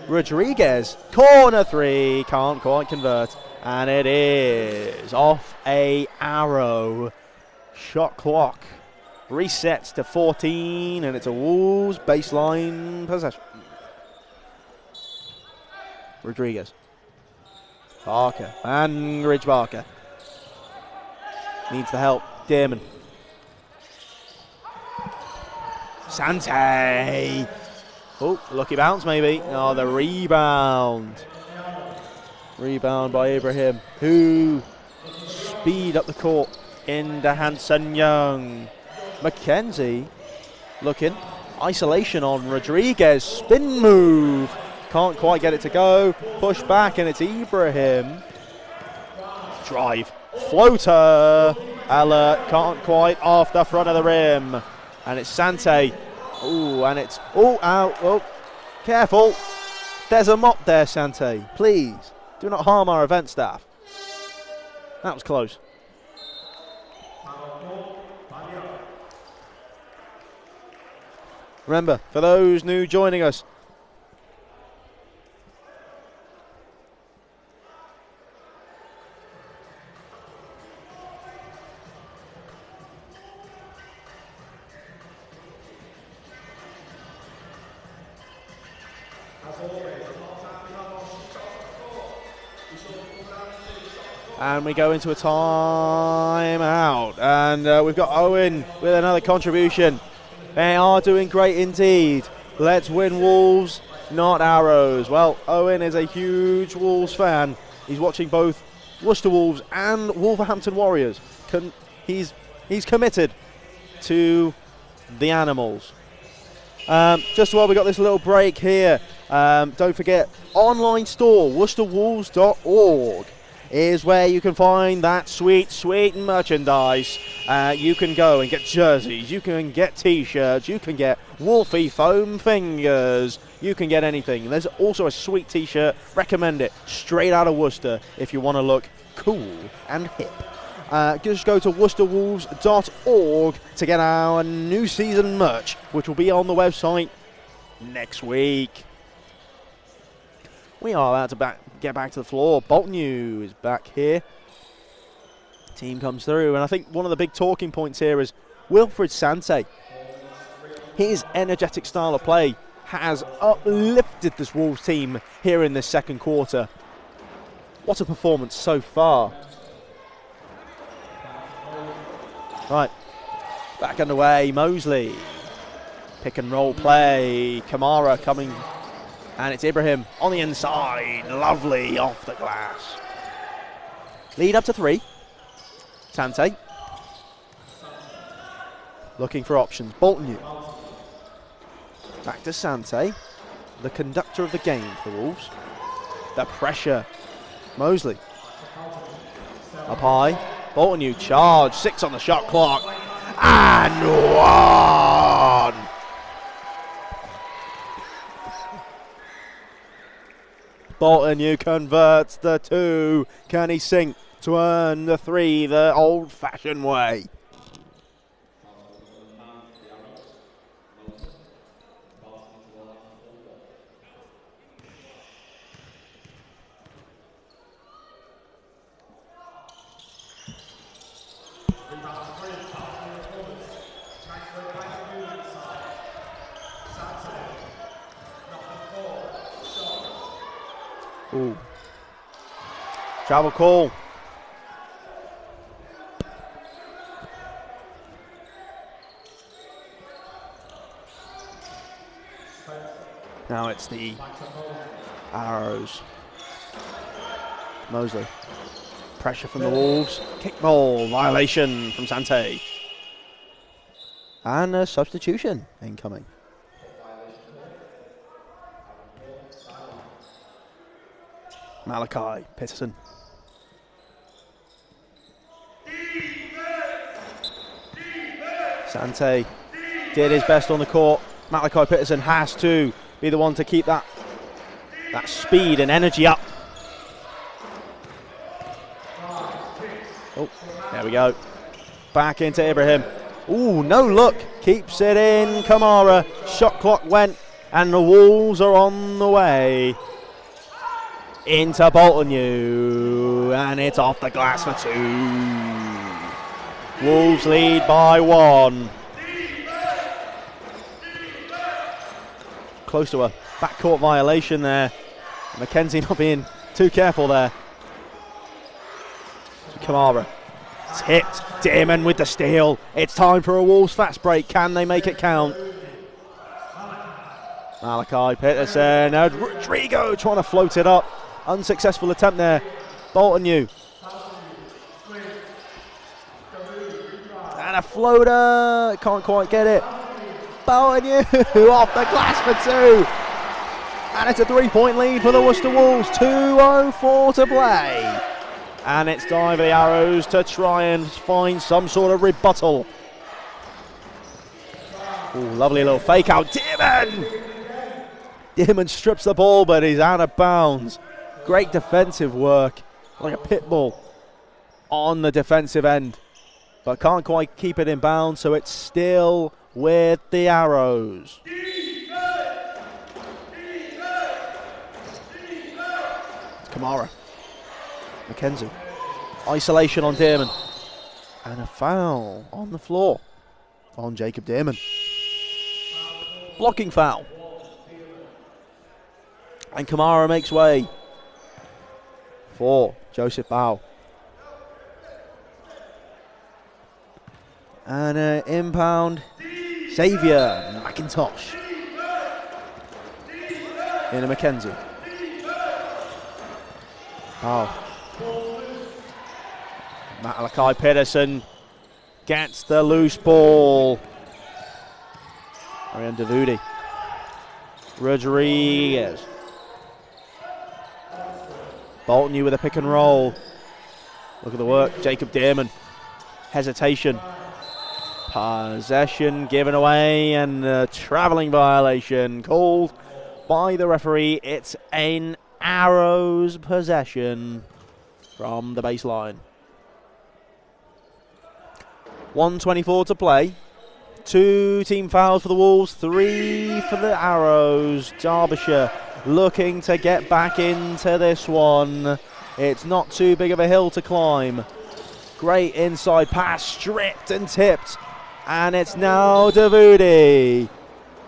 Rodriguez, corner 3, can't quite convert. And it is off a arrow. Shot clock resets to 14, and it's a Wolves baseline possession. Rodriguez. Barker. And Ridge Barker. Needs the help. Dearman. Sante. Oh, lucky bounce maybe. Oh, the rebound. Rebound by Ibrahim, who speed up the court into Hanson Young. Mackenzie looking. Isolation on Rodriguez. Spin move. Can't quite get it to go. Push back, and it's Ibrahim. Drive. Floater. Alert. Can't quite off the front of the rim. And it's Sante. Ooh, and it's... Oh, out. Oh, careful. There's a mop there, Sante. Please, do not harm our event staff. That was close. Remember, for those new joining us, and we go into a timeout, and we've got Owen with another contribution. They are doing great indeed. Let's win Wolves, not Arrows. Well, Owen is a huge Wolves fan. He's watching both Worcester Wolves and Wolverhampton Warriors. He's committed to the Animals. Just while we got this little break here, don't forget, online store, worcesterwolves.org. is where you can find that sweet, sweet merchandise. You can go and get jerseys, you can get t-shirts, you can get Wolfie foam fingers, you can get anything. There's also a sweet t-shirt, recommend it, straight out of Worcester if you want to look cool and hip. Just go to worcesterwolves.org to get our new season merch, which will be on the website next week. We are about to get back to the floor. Bolton U is back here. Team comes through, and I think one of the big talking points here is Wilfred Sante. His energetic style of play has uplifted this Wolves team here in this second quarter. What a performance so far. Right, Back underway, Mosley. Pick and roll play. Kamara coming, and it's Ibrahim on the inside. Lovely off the glass. Lead up to 3. Sante. Looking for options. Bolton. Back to Sante, the conductor of the game for the Wolves. The pressure. Mosley. Up high. Bolton charge. 6 on the shot clock. And 1. Bolton converts the 2. Can he sink to earn the 3 the old-fashioned way? Ooh. Travel call. Now it's the Arrows. Mosley. Pressure from the Wolves. Kick ball. Violation from Sante. And a substitution incoming. Malachi Peterson. Sante did his best on the court. Malachi Peterson has to be the one to keep that speed and energy up. Oh, there we go. Back into Ibrahim. Ooh, no look. Keeps it in. Kamara. Shot clock went, and the Wolves are on the way. Into Bolton, and it's off the glass for 2. Wolves lead by 1. Close to a backcourt violation there. Mackenzie not being too careful there. Kamara. Tipped. Damon with the steal. It's time for a Wolves fast break. Can they make it count? Malachi Peterson. Rodrigo trying to float it up. Unsuccessful attempt there. Bolton and a floater. Can't quite get it. Bolton off the glass for 2. And it's a 3-point lead for the Worcester Wolves. 2:04 to play. And it's time for the Arrows to try and find some sort of rebuttal. Ooh, lovely little fake out. Dimon strips the ball, but he's out of bounds. Great defensive work, like a pit bull on the defensive end, but can't quite keep it in bounds, so it's still with the Arrows. It's Kamara. Mackenzie. Isolation on Dearman. And a foul on the floor on Jacob Dearman. Blocking foul. And Kamara makes way for Joseph Bow. And an impound. Xavier McIntosh. In a Mackenzie. Bow. Malachi Peterson gets the loose ball. Ariane Davudi. Rodriguez. Bolton with a pick and roll. Look at the work. Jacob Dearman. Hesitation. Possession given away, and a travelling violation called by the referee. It's an Arrows possession from the baseline. 1:24 to play. 2 team fouls for the Wolves, 3 for the Arrows. Derbyshire looking to get back into this one. It's not too big of a hill to climb. Great inside pass, stripped and tipped. And it's now Davudi.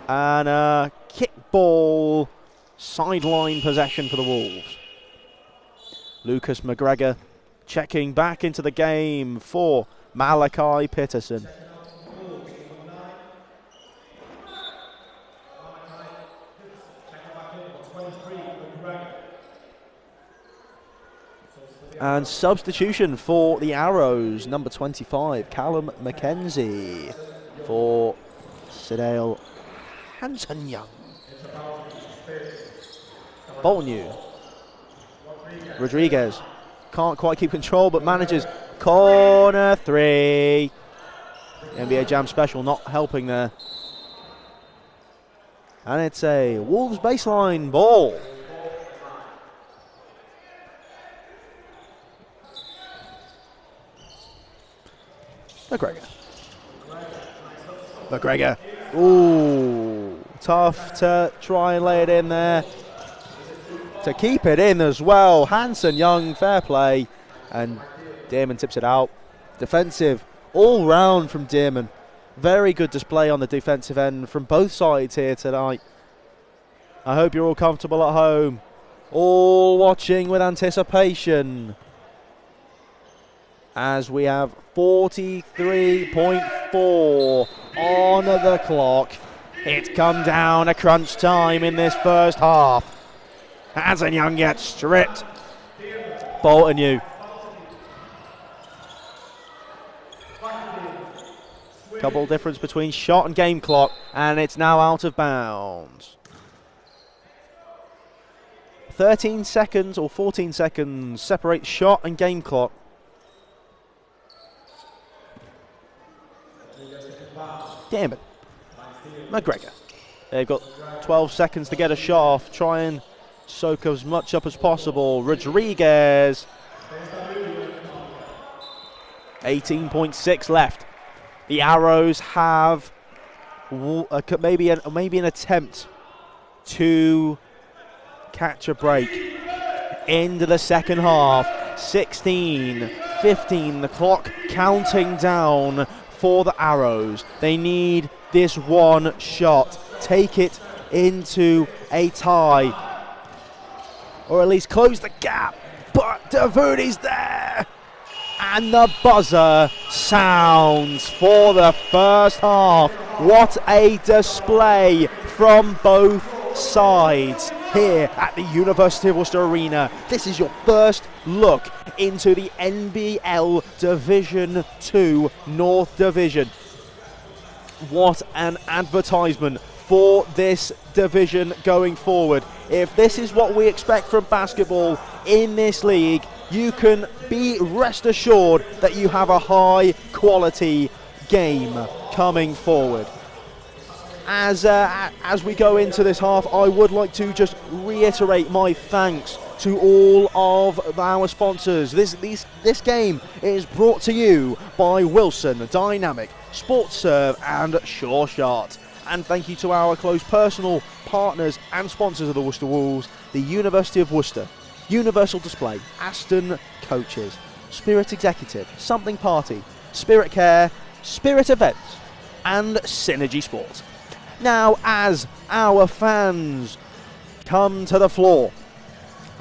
And a kick ball, sideline possession for the Wolves. Lucas McGregor checking back into the game for Malachi Peterson. And substitution for the Arrows, number 25, Callum McKenzie for Sidale Hanson Young. Bolton Rodriguez can't quite keep control, but manages corner 3. NBA Jam special not helping there. And it's a Wolves baseline ball. McGregor. Ooh, tough to try and lay it in there. To keep it in as well. Hanson Young, fair play. And Dearman tips it out. Defensive all round from Dearman. Very good display on the defensive end from both sides here tonight. I hope you're all comfortable at home. All watching with anticipation. As we have 43.4 on the clock. It's come down to crunch time in this first half. Hanson Young gets stripped. Bolton. Couple difference between shot and game clock, and it's now out of bounds. 13 seconds or 14 seconds separate shot and game clock. Damn it. McGregor. They've got 12 seconds to get a shot off. Try and soak as much up as possible. Rodriguez. 18.6 left. The Arrows have maybe an attempt to catch a break into the second half. 16-15, the clock counting down for the Arrows. They need this one shot. Take it into a tie, or at least close the gap. But Davuti's there, and the buzzer sounds for the first half. What a display from both sides here at the University of Worcester Arena. This is your first look into the NBL Division 2 North Division. What an advertisement for this division going forward. If this is what we expect from basketball in this league, you can be rest assured that you have a high quality game coming forward. As we go into this half, I would like to just reiterate my thanks to all of our sponsors. This game is brought to you by Wilson Dynamic, SportServe and Sure Shot. And thank you to our close personal partners and sponsors of the Worcester Wolves, the University of Worcester, Universal Display, Aston Coaches, Spirit Executive, Something Party, Spirit Care, Spirit Events, and Synergy Sports. Now, as our fans come to the floor,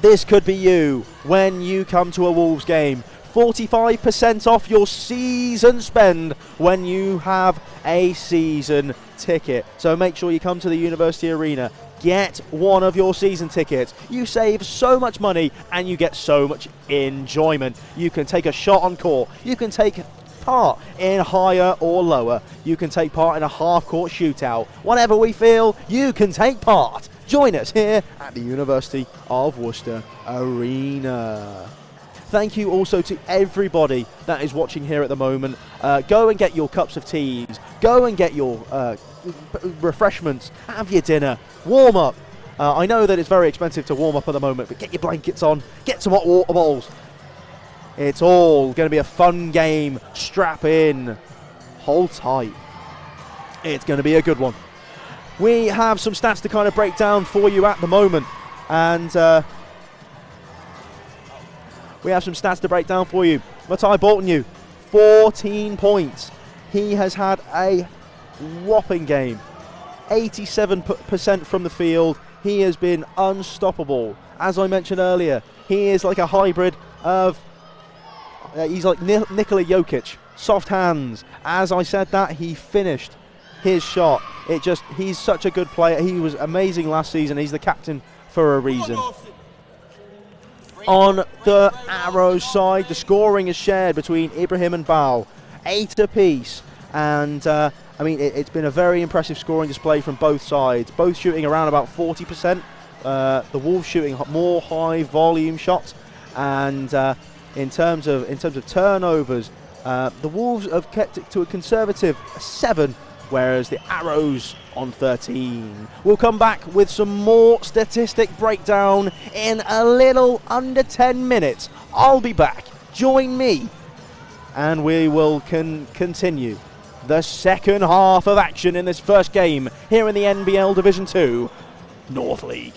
this could be you when you come to a Wolves game. 45% off your season spend when you have a season ticket. So make sure you come to the University Arena. Get one of your season tickets. You save so much money and you get so much enjoyment. You can take a shot on court. You can take part in higher or lower. You can take part in a half-court shootout. Whatever we feel, you can take part. Join us here at the University of Worcester Arena. Thank you also to everybody that is watching here at the moment. Go and get your cups of teas. Go and get your refreshments. Have your dinner. Warm up. I know that it's very expensive to warm up at the moment, but get your blankets on. Get some hot water bottles. It's all going to be a fun game. Strap in. Hold tight. It's going to be a good one. We have some stats to kind of break down for you at the moment. And we have some stats to break down for you. Matai Bolton, 14 points. He has had a whopping game. 87% from the field. He has been unstoppable. As I mentioned earlier, he is like a hybrid of... he's like Nikola Jokic. Soft hands. As I said that, he finished his shot. He's such a good player. He was amazing last season. He's the captain for a reason. On the Arrows side, the scoring is shared between Ibrahim and Bal, 8 apiece. And I mean, it's been a very impressive scoring display from both sides, both shooting around about 40%. The Wolves shooting more high volume shots, and in terms of turnovers, the Wolves have kept it to a conservative 7, whereas the Arrows on 13. We'll come back with some more statistic breakdown in a little under 10 minutes. I'll be back. Join me, and we will continue the second half of action in this first game here in the NBL Division 2 North League.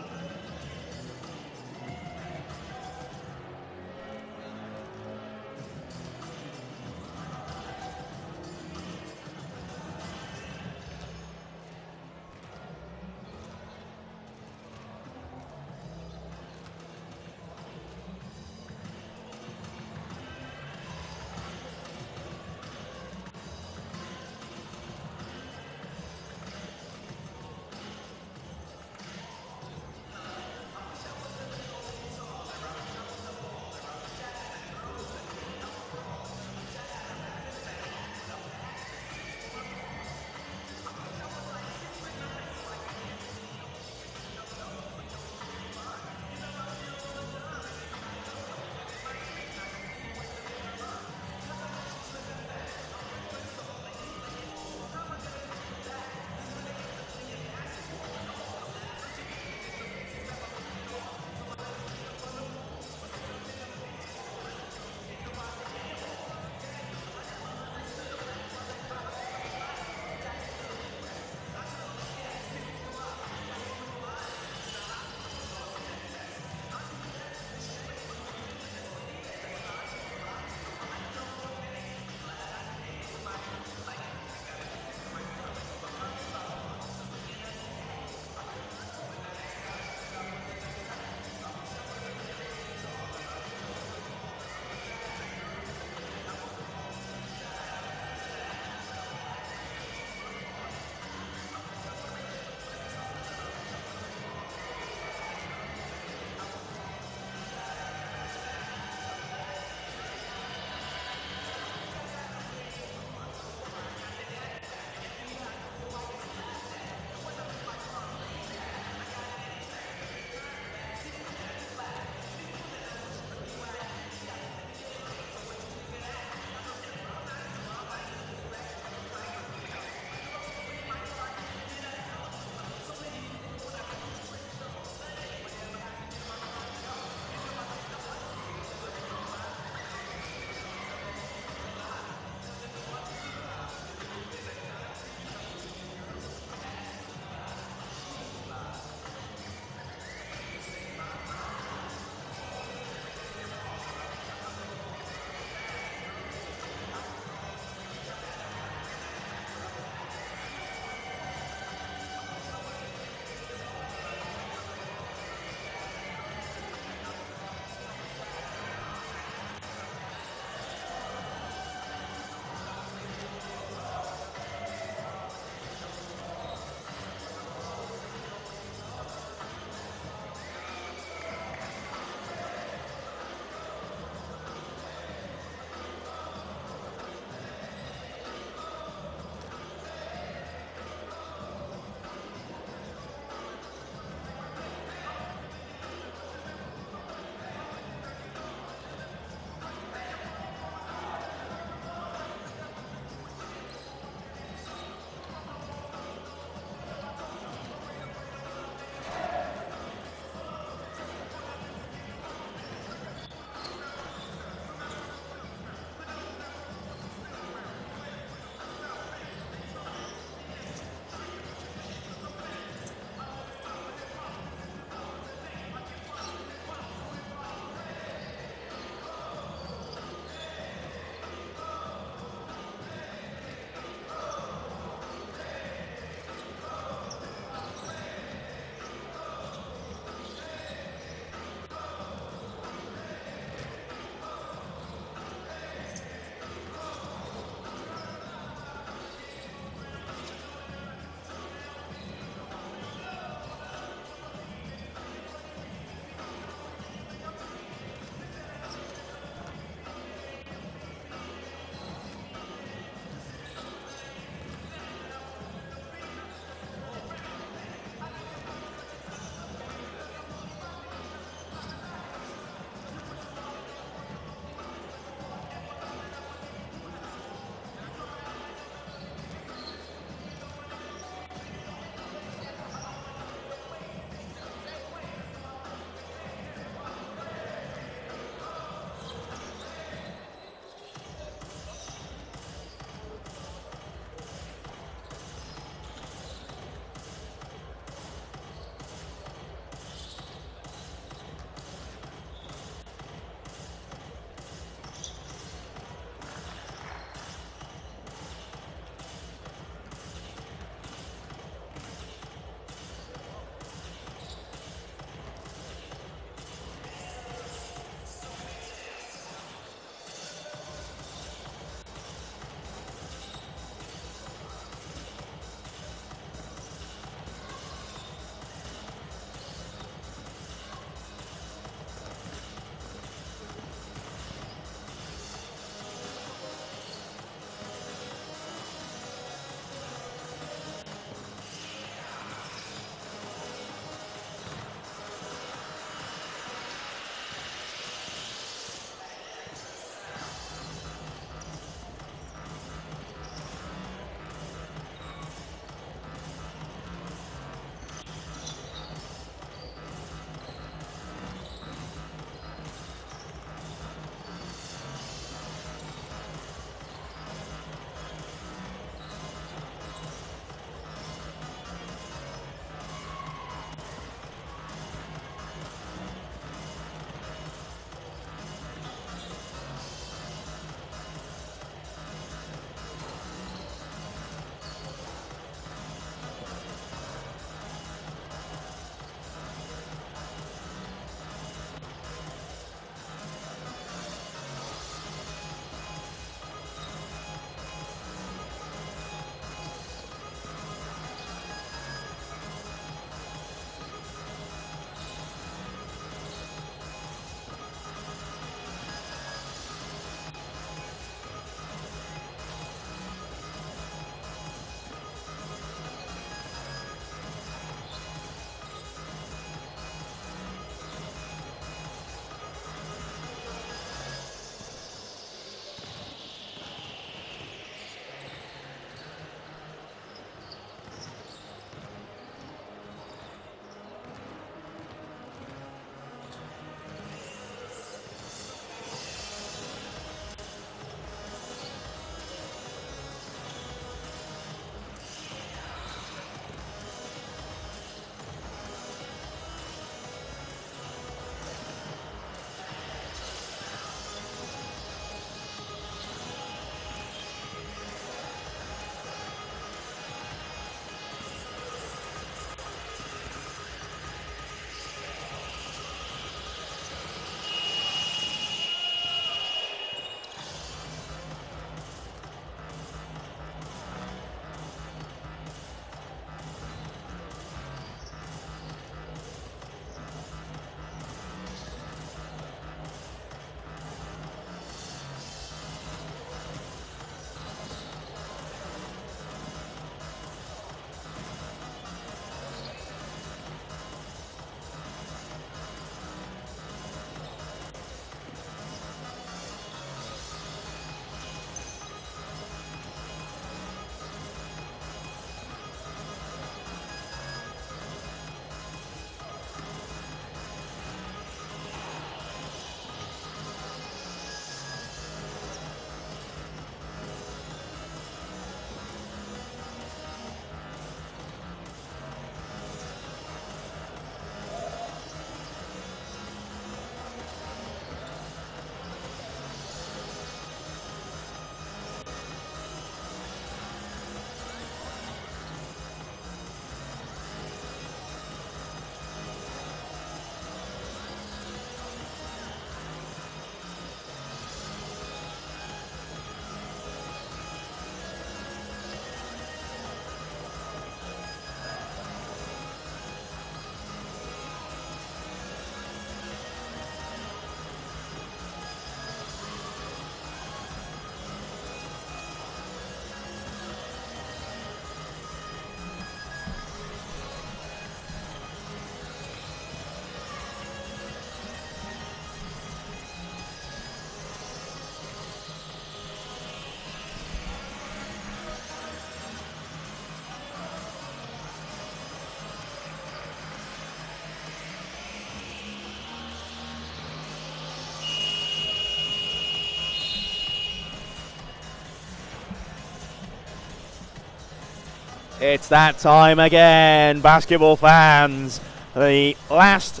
It's that time again, basketball fans. The last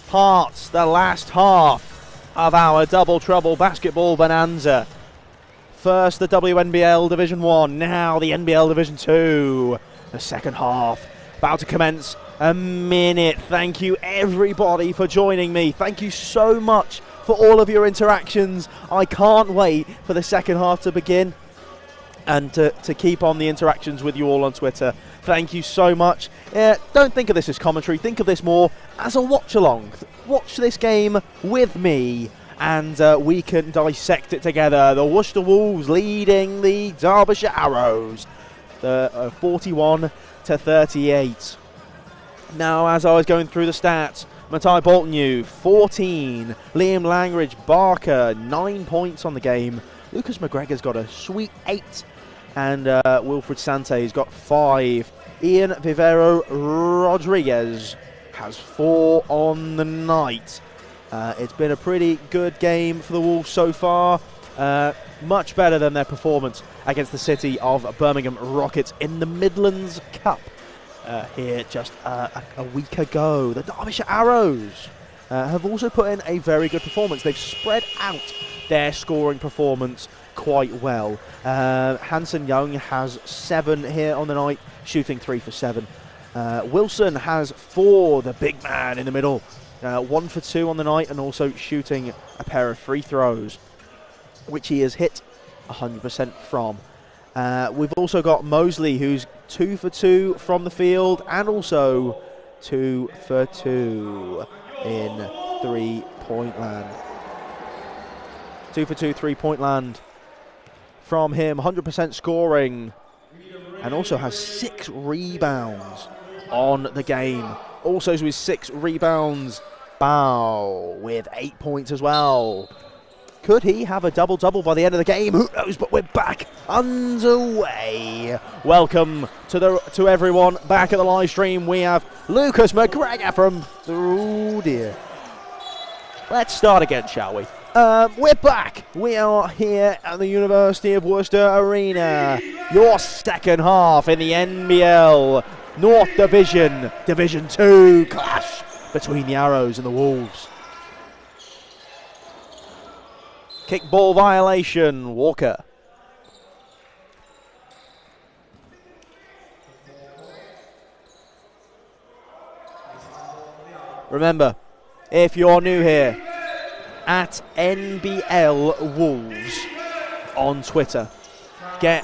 the last half of our Double Trouble basketball bonanza. First the WNBL Division 1, now the NBL Division 2. The second half about to commence a minute. Thank you everybody for joining me. Thank you so much for all of your interactions. I can't wait for the second half to begin and to keep on the interactions with you all on Twitter. Thank you so much. Don't think of this as commentary, think of this more as a watch along. Watch this game with me and we can dissect it together. The Worcester Wolves leading the Derbyshire Arrows, 41 to 38. Now, as I was going through the stats, Matai Bolton 14, Liam Langridge Barker 9 points on the game. Lucas McGregor's got a sweet 8, and Wilfred Sante's got 5. Ian Vivero Rodriguez has 4 on the night. It's been a pretty good game for the Wolves so far. Much better than their performance against the City of Birmingham Rockets in the Midlands Cup here just a week ago. The Derbyshire Arrows have also put in a very good performance. They've spread out their scoring performance quite well. Hanson Young has 7 here on the night, shooting 3 for 7. Wilson has 4, the big man in the middle, 1 for 2 on the night, and also shooting a pair of free throws, which he has hit 100% from. We've also got Mosley, who's 2 for 2 from the field, and also 2 for 2 in 3-point land. 2 for 2 3-point land from him, 100% scoring, and also has 6 rebounds on the game. Also with 6 rebounds, Bow with 8 points as well. Could he have a double-double by the end of the game? Who knows, but we're back underway. Welcome to everyone back at the live stream. We have Lucas McGregor from dear. Let's start again, shall we? We're back. We are here at the University of Worcester Arena. Your second half in the NBL North Division, Division 2 clash between the Arrows and the Wolves. Kickball violation, Walker. Remember, if you're new here, at NBL Wolves on Twitter. Get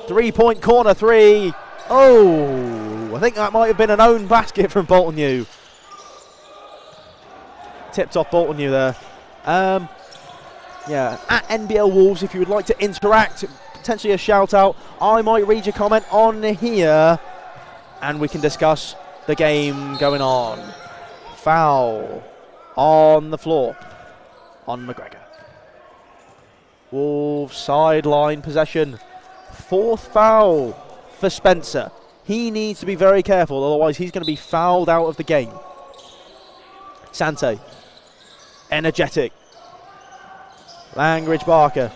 3-point corner 3. Oh, I think that might have been an own basket from Bolton U. Tipped off Bolton U there. Yeah, at NBL Wolves, if you would like to interact, potentially a shout out, I might read your comment on here and we can discuss the game going on. Foul on the floor on McGregor. Wolves sideline possession. 4th foul for Spencer. He needs to be very careful, otherwise he's going to be fouled out of the game. Sante, energetic. Langridge Barker.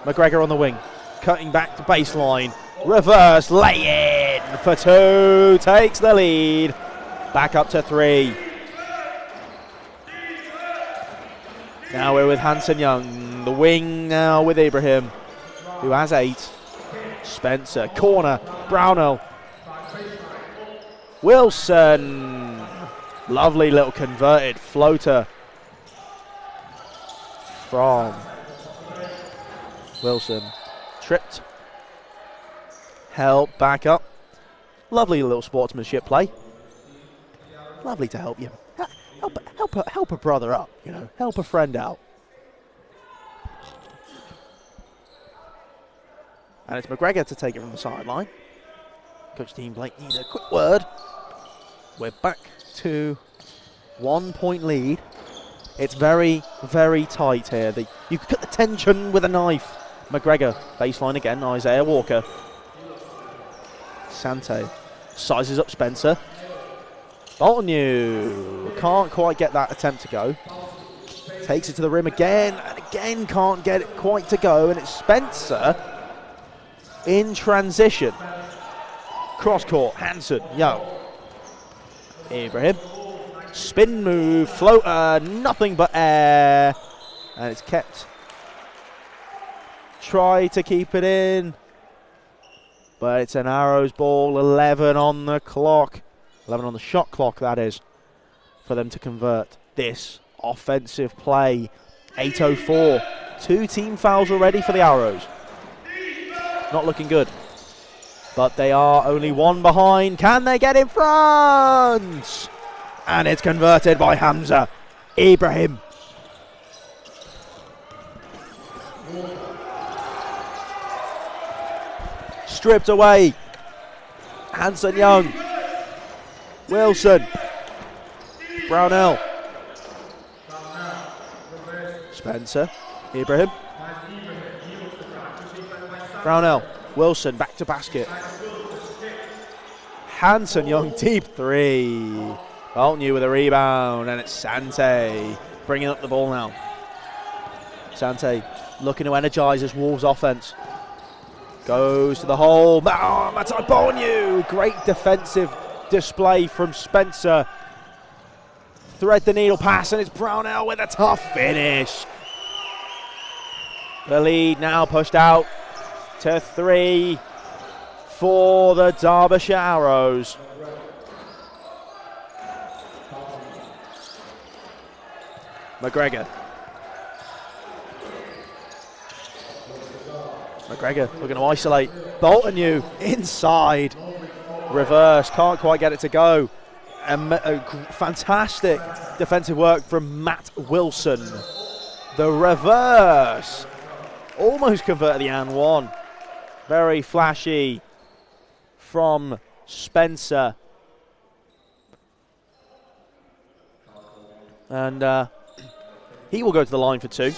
McGregor on the wing. Cutting back to baseline. Reverse lay-in for 2. Takes the lead. Back up to 3. Now we're with Hanson Young. The wing now with Ibrahim, who has 8. Spencer. Corner. Brownell. Wilson. Lovely little converted floater from Wilson. Tripped. Help back up. Lovely little sportsmanship play. Lovely to help you. Help a brother up, you know. Help a friend out. And it's McGregor to take it from the sideline. Coach Dean Blake needs a quick word. We're back to 1-point lead. It's very, very tight here. You could cut the tension with a knife. McGregor, baseline again, Isaiah Walker. Sante sizes up Spencer. Bolton U can't quite get that attempt to go. Takes it to the rim again, and again can't get it quite to go, and it's Spencer in transition Cross court, Hansen, Young. Ibrahim. Spin move, floater, nothing but air. And it's kept. Try to keep it in. But it's an Arrows ball, 11 on the clock. 11 on the shot clock, that is, for them to convert this offensive play. 8:04. 2 team fouls already for the Arrows. Not looking good. But they are only 1 behind. Can they get in front? And it's converted by Hamza. Ibrahim. Stripped away. Hanson Young. Wilson. Brownell. Spencer. Ibrahim. Brownell. Wilson back to basket. Hanson Young deep 3. Bolton with a rebound, and it's Sante bringing up the ball now. Sante looking to energise this Wolves offense. Goes to the hole. Matai Bolton, great defensive display from Spencer. Thread the needle pass, and it's Brownell with a tough finish. The lead now pushed out to 3 for the Derbyshire Arrows. McGregor looking to isolate. Bolton inside. Reverse, can't quite get it to go. Fantastic defensive work from Matt Wilson. The reverse. Almost converted the and one. Very flashy from Spencer. And he will go to the line for 2.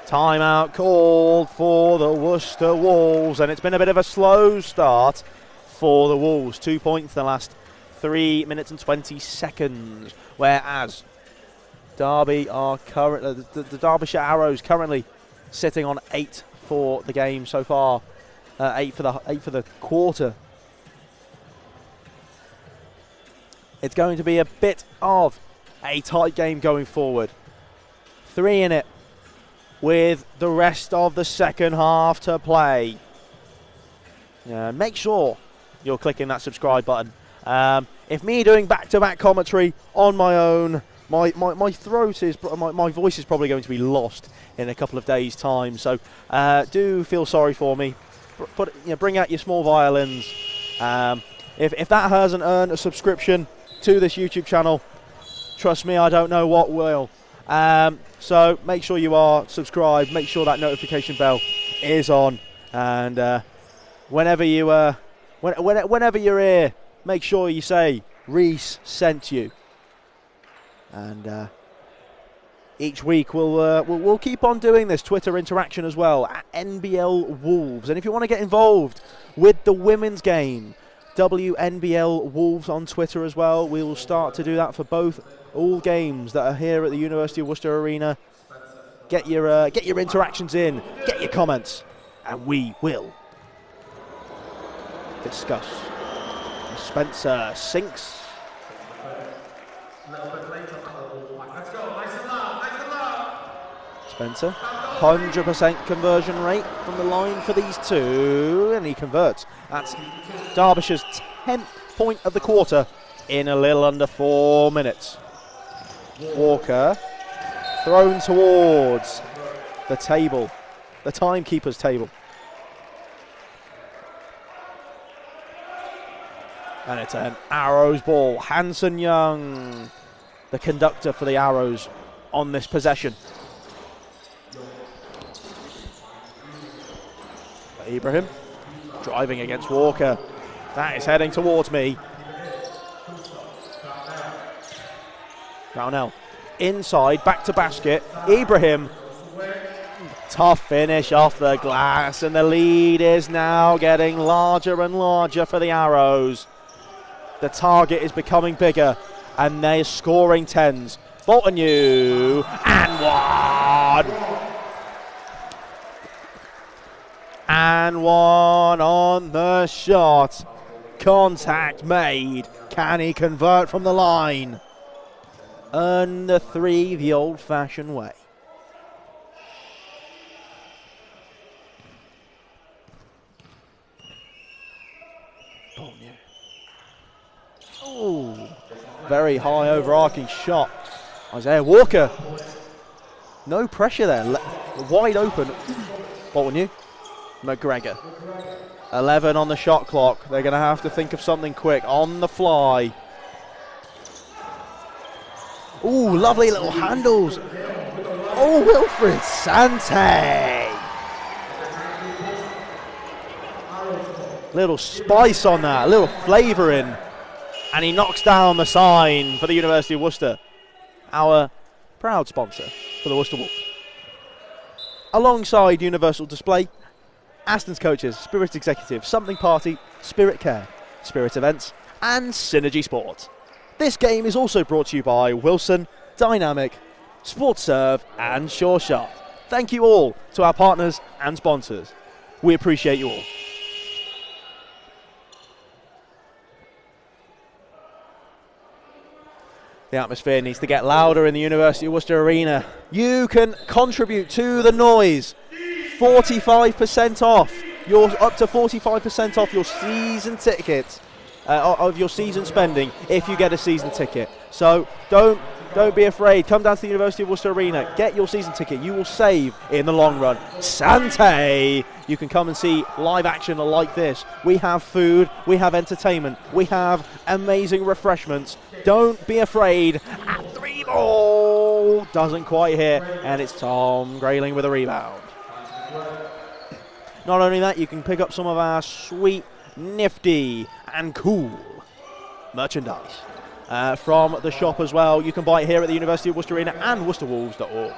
Timeout called for the Worcester Wolves, and it's been a bit of a slow start for the Wolves. 2 points in the last 3 minutes and 20 seconds, whereas Derby are the Derbyshire Arrows currently sitting on 8 for the game so far. 8 for the quarter. It's going to be a bit of a tight game going forward. 3 in it with the rest of the second half to play. Make sure you're clicking that subscribe button. If me doing back-to-back commentary on my own, my throat is, my voice is probably going to be lost in a couple of days' time. So do feel sorry for me. Bring out your small violins. If that hasn't earned a subscription to this YouTube channel, trust me, I don't know what will. So make sure you are subscribed. Make sure that notification bell is on, and whenever you're here, make sure you say Reese sent you. And each week we'll keep on doing this Twitter interaction as well at NBL Wolves. And if you want to get involved with the women's game, WNBL Wolves on Twitter as well. We will start to do that for all games that are here at the University of Worcester Arena. Get your interactions in, get your comments, and we will discuss. Spencer sinks. Spencer, 100% conversion rate from the line for these two, and he converts. That's Derbyshire's 10th point of the quarter in a little under 4 minutes. Walker thrown towards the table, the timekeeper's table. And it's an Arrows ball. Hanson Young, the conductor for the Arrows on this possession. Ibrahim driving against Walker. That is heading towards me. Brownell inside, back to basket. Ibrahim, tough finish off the glass, and the lead is now getting larger and larger for the Arrows. The target is becoming bigger, and they're scoring 10s. Bolton and 1. And And one on the shot. Contact made. Can he convert from the line? Earn the 3 the old-fashioned way. Oh, very high overarching shot. Isaiah Walker. No pressure there. Wide open. Bolton, McGregor. 11 on the shot clock. They're going to have to think of something quick. On the fly. Ooh, lovely little handles. Oh, Wilfred Sante. Little spice on that, a little flavour in. And he knocks down the sign for the University of Worcester, our proud sponsor for the Worcester Wolves. Alongside Universal Display, Aston's coaches, Spirit Executive, Something Party, Spirit Care, Spirit Events, and Synergy Sports. This game is also brought to you by Wilson, Dynamic, Sports Serve, and Sure Shot. Thank you all to our partners and sponsors. We appreciate you all. The atmosphere needs to get louder in the University of Worcester Arena. You can contribute to the noise. 45% off. You're up to 45% off your season tickets, of your season spending if you get a season ticket. So don't be afraid. Come down to the University of Worcester Arena. Get your season ticket. You will save in the long run. Sante! You can come and see live action like this. We have food. We have entertainment. We have amazing refreshments. Don't be afraid. At 3 ball. Doesn't quite hit. And it's Tom Grayling with a rebound. Not only that, you can pick up some of our sweet, nifty, and cool merchandise from the shop as well. You can buy it here at the University of Worcester Arena and worcesterwolves.org.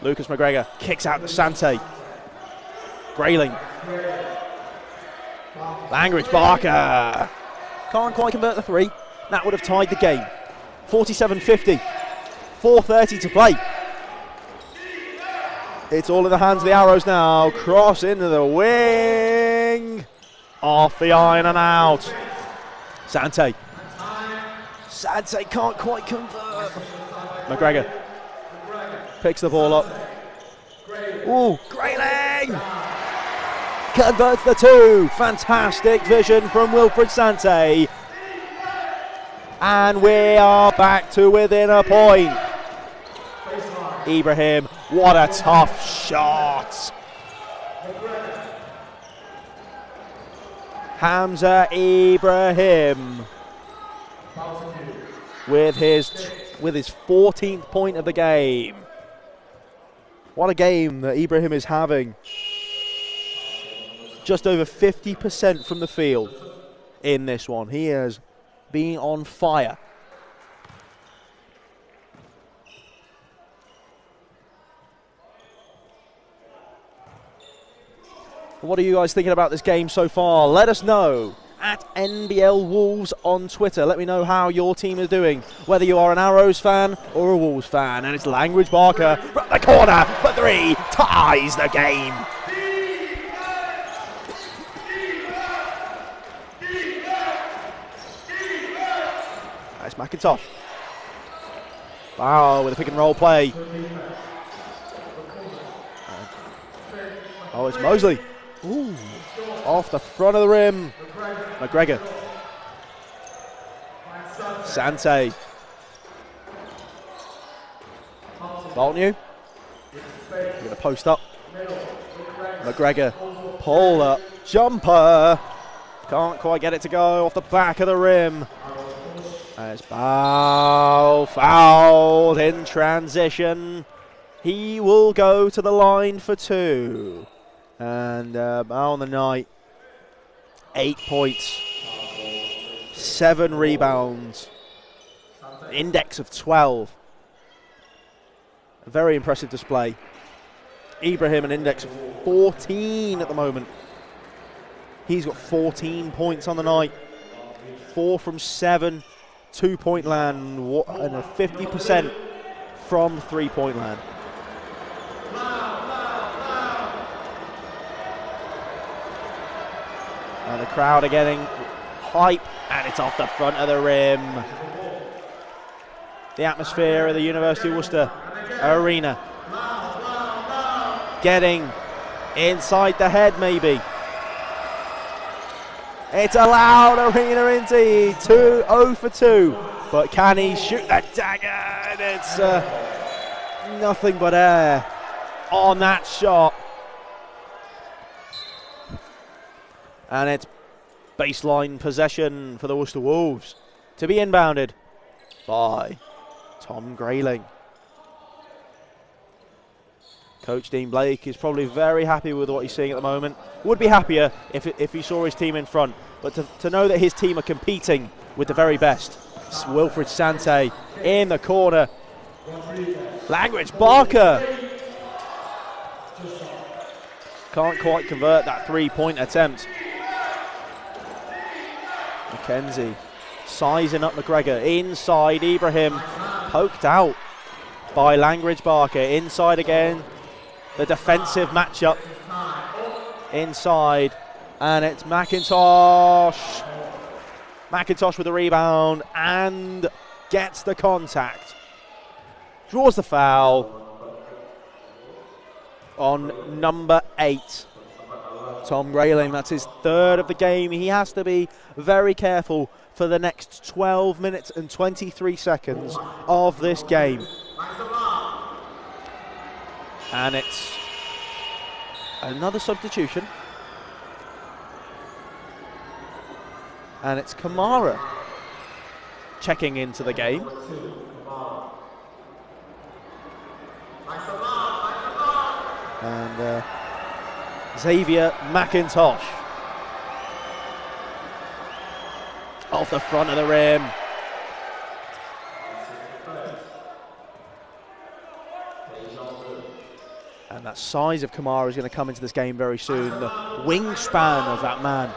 Lucas McGregor kicks out to Sante. Grayling. Langridge Barker. Can't quite convert the 3. That would have tied the game. 47-50. 4:30 to play. It's all in the hands of the Arrows now. Cross into the wing. Off the iron and out. Sante. Sante can't quite convert. McGregor picks the ball up. Ooh, Grayling converts the 2. Fantastic vision from Wilfred Sante. And we are back to within a point. Ibrahim, what a tough shot. Hamza Ibrahim with his 14th point of the game. What a game that Ibrahim is having. Just over 50% from the field in this one. He has been on fire. What are you guys thinking about this game so far? Let us know at NBL Wolves on Twitter. Let me know how your team is doing, whether you are an Arrows fan or a Wolves fan. And it's Langridge Barker from the corner for 3, ties the game. That's McIntosh. Wow, with a pick and roll play. Oh, it's Mosley. Ooh, off the front of the rim. McGregor. Sante. Bolton, going to post up. McGregor. Pull up. Jumper. Can't quite get it to go off the back of the rim. As fouled in transition. He will go to the line for 2. And on the night, 8 points, 7 rebounds, index of 12. A very impressive display. Ibrahim, an index of 14 at the moment. He's got 14 points on the night, 4 from 7, 2-point land, and a 50% from 3-point land. And the crowd are getting hype, and it's off the front of the rim. The atmosphere of the University of Worcester Arena getting inside the head, maybe. It's a loud arena indeed. 0 for 2. But can he shoot that dagger? And it's nothing but air on that shot. And it's baseline possession for the Worcester Wolves to be inbounded by Tom Grayling. Coach Dean Blake is probably very happy with what he's seeing at the moment. Would be happier if he saw his team in front. But to know that his team are competing with the very best. Wilfred Sante in the corner. Langridge Barker can't quite convert that three-point attempt. McKenzie sizing up McGregor. Inside, Ibrahim poked out by Langridge Barker. Inside again. The defensive matchup inside, and it's McIntosh. McIntosh with the rebound and gets the contact. Draws the foul on number 8. Tom Grayling, that's his 3rd of the game. He has to be very careful for the next 12 minutes and 23 seconds of this game. And it's another substitution. And it's Kamara checking into the game. And Xavier McIntosh off the front of the rim. And that size of Kamara is going to come into this game very soon. The wingspan of that man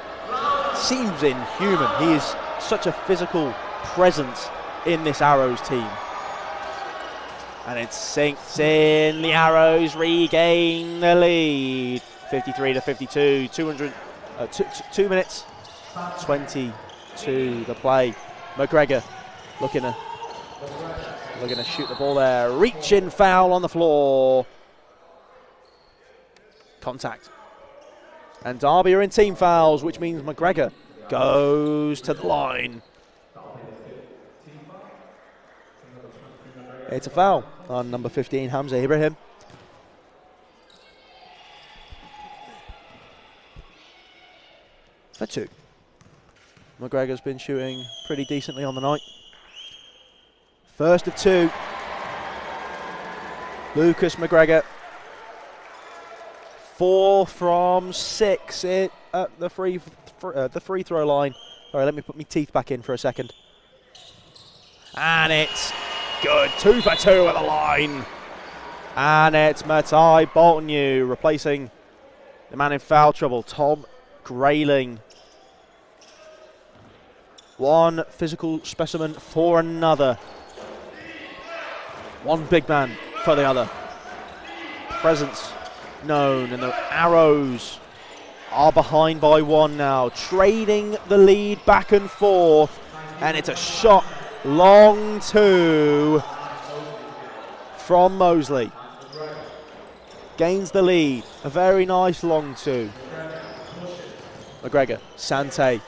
seems inhuman. He is such a physical presence in this Arrows team. And it sinks in. The Arrows regain the lead. 53 to 52. 2 minutes 22 to play. McGregor looking to shoot the ball there. Reaching foul on the floor. Contact. And Derby are in team fouls, which means McGregor goes to the line. It's a foul on number 15, Hamza Ibrahim. For 2. McGregor's been shooting pretty decently on the night. First of 2. Lucas McGregor. 4 from 6 at the free throw line. Sorry, let me put my teeth back in for a second. And it's good. 2 for 2 at the line. And it's Matai Boltonu replacing the man in foul trouble, Tom Grayling. One physical specimen for another. One big man for the other. Presence known, and the Arrows are behind by 1 now, trading the lead back and forth, and it's a shot long 2 from Mosley. Gains the lead, a very nice long 2. McGregor, Sante,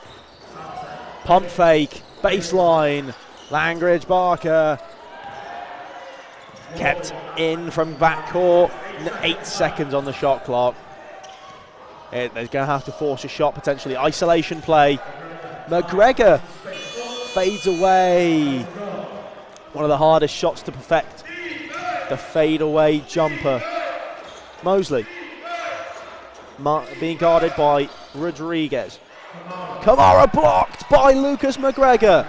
pump fake, baseline, Langridge Barker, kept in from backcourt. 8 seconds on the shot clock. They're going to have to force a shot, potentially. Isolation play. McGregor fades away. One of the hardest shots to perfect. The fadeaway jumper. Mosley being guarded by Rodriguez. Kamara blocked by Lucas McGregor.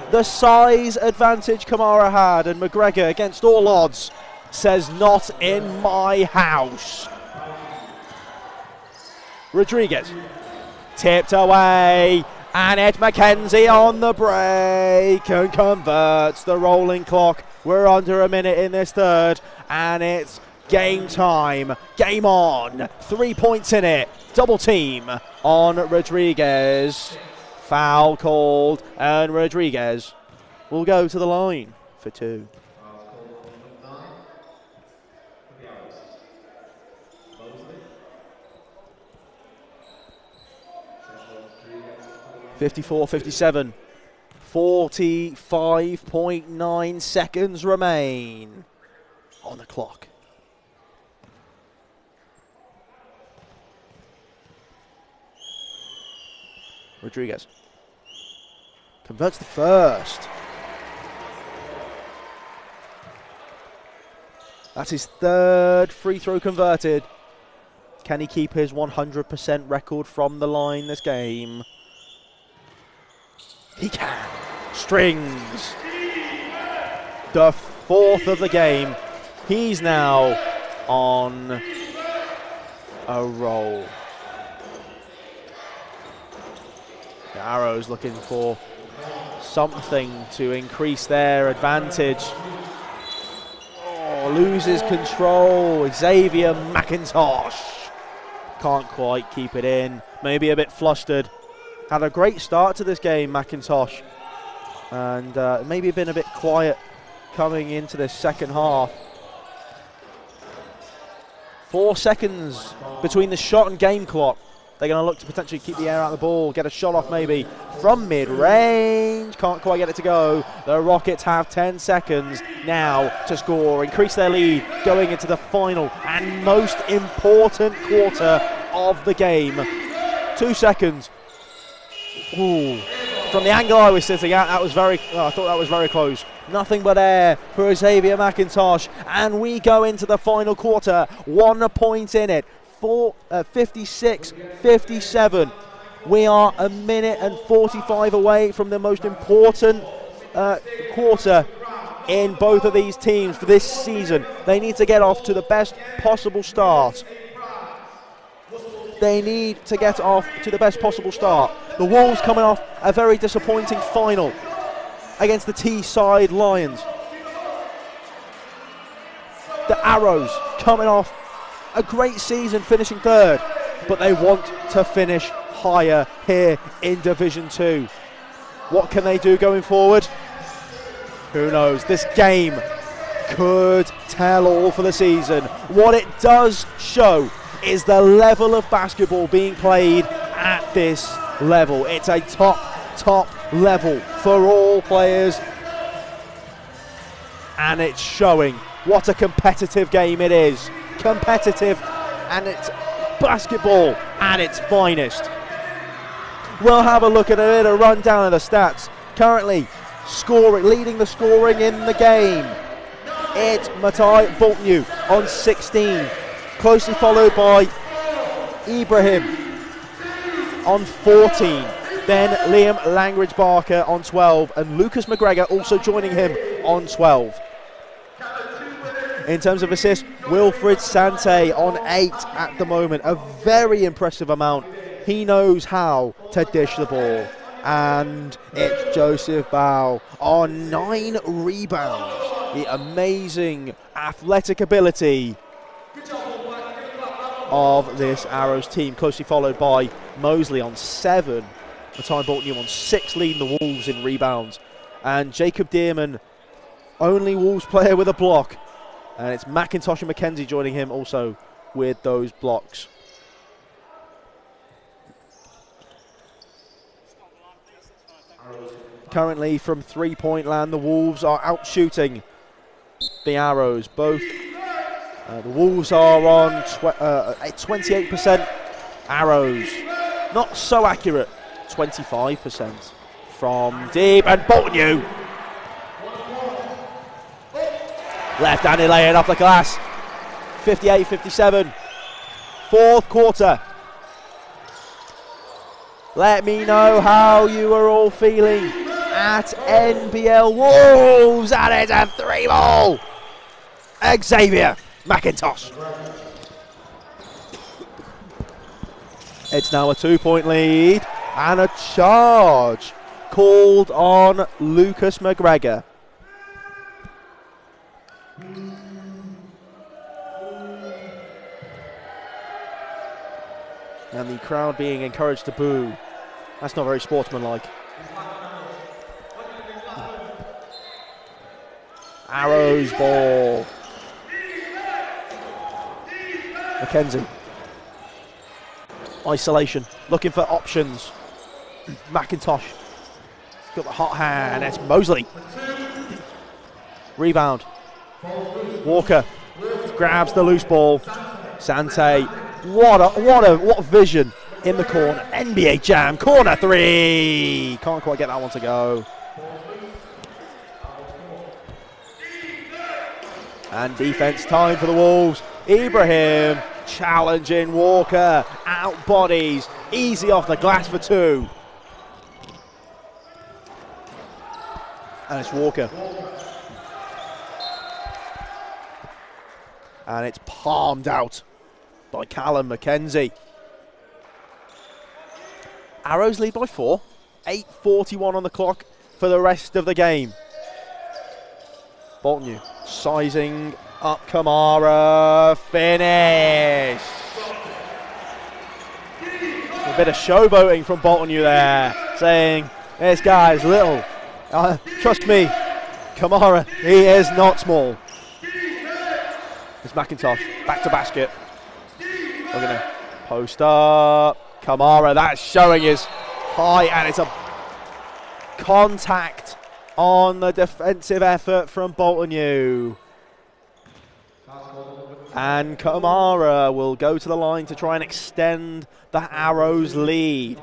The size advantage Kamara had, and McGregor, against all odds, says not in my house. Rodriguez tipped away, and Ed McKenzie on the break and converts the rolling clock. We're under a minute in this third, and it's game time, game on, 3 points in it, double team on Rodriguez. Foul called, and Rodriguez will go to the line for 2. 54-57, 45.9 seconds remain on the clock. Rodriguez converts the first. That's his 3rd free throw converted. Can he keep his 100% record from the line this game? He can. Strings. The 4th of the game. He's now on a roll. The Arrows looking for something to increase their advantage. Oh, loses control. Xavier McIntosh can't quite keep it in. Maybe a bit flustered. Had a great start to this game, McIntosh, and maybe been a bit quiet coming into this second half. 4 seconds between the shot and game clock. They're going to look to potentially keep the air out of the ball, get a shot off maybe from mid-range. Can't quite get it to go. The Rockets have 10 seconds now to score, increase their lead going into the final and most important quarter of the game. 2 seconds. Ooh. From the angle I was sitting at, I thought that was very close. Nothing but air for Xavier McIntosh, and we go into the final quarter. 1 point in it. 56-57. We are a minute and 45 away from the most important quarter in both of these teams for this season. They need to get off to the best possible start. They need to get off to the best possible start. The Wolves coming off a very disappointing final against the Teesside Lions. The Arrows coming off a great season, finishing 3rd, but they want to finish higher here in Division 2. What can they do going forward? Who knows? This game could tell all for the season. What it does show is the level of basketball being played at this level. It's a top level for all players, and it's showing what a competitive game it is. Competitive, and it's basketball at its finest. We'll have a look at a rundown of the stats. Currently leading the scoring in the game, it's Matai Boltnew on 16, closely followed by Ibrahim on 14, then Liam Langridge-Barker on 12, and Lucas McGregor also joining him on 12. In terms of assists, Wilfred Sante on 8 at the moment. A very impressive amount. He knows how to dish the ball. And it's Joseph Bow on 9 rebounds. The amazing athletic ability of this Arrows team, closely followed by Mosley on 7. Matai Boltnew on 6, leading the Wolves in rebounds. And Jacob Dearman, only Wolves player with a block. And it's McIntosh and McKenzie joining him also with those blocks. Currently from 3-point land, the Wolves are out shooting the Arrows. Both the Wolves are on 28%. Arrows not so accurate, 25% from deep, and Boltnew left-handed laying off the glass. 58-57. 4th quarter. Let me know how you are all feeling at NBL Wolves, and it's a 3-ball. Xavier McIntosh. It's now a 2-point lead and a charge called on Lucas McGregor. And the crowd being encouraged to boo. That's not very sportsmanlike. Arrows ball. Mackenzie. Isolation. Looking for options. McIntosh. Got the hot hand. It's Mosley. Rebound. Walker grabs the loose ball. Sante. What vision in the corner. NBA jam. Corner three. Can't quite get that one to go. And defense time for the Wolves. Ibrahim challenging Walker. Out bodies. Easy off the glass for two. And it's Walker. And it's palmed out by Callum Mackenzie. Arrows lead by 4. 8:41 on the clock for the rest of the game. Bolton sizing up Kamara. Finish. A bit of showboating from Bolton there, saying this guy's little. Trust me, Kamara, he is not small. It's McIntosh, back to basket. We're going to post up. Kamara, that's showing his height, and it's a contact on the defensive effort from Bolton U. And Kamara will go to the line to try and extend the Arrows lead.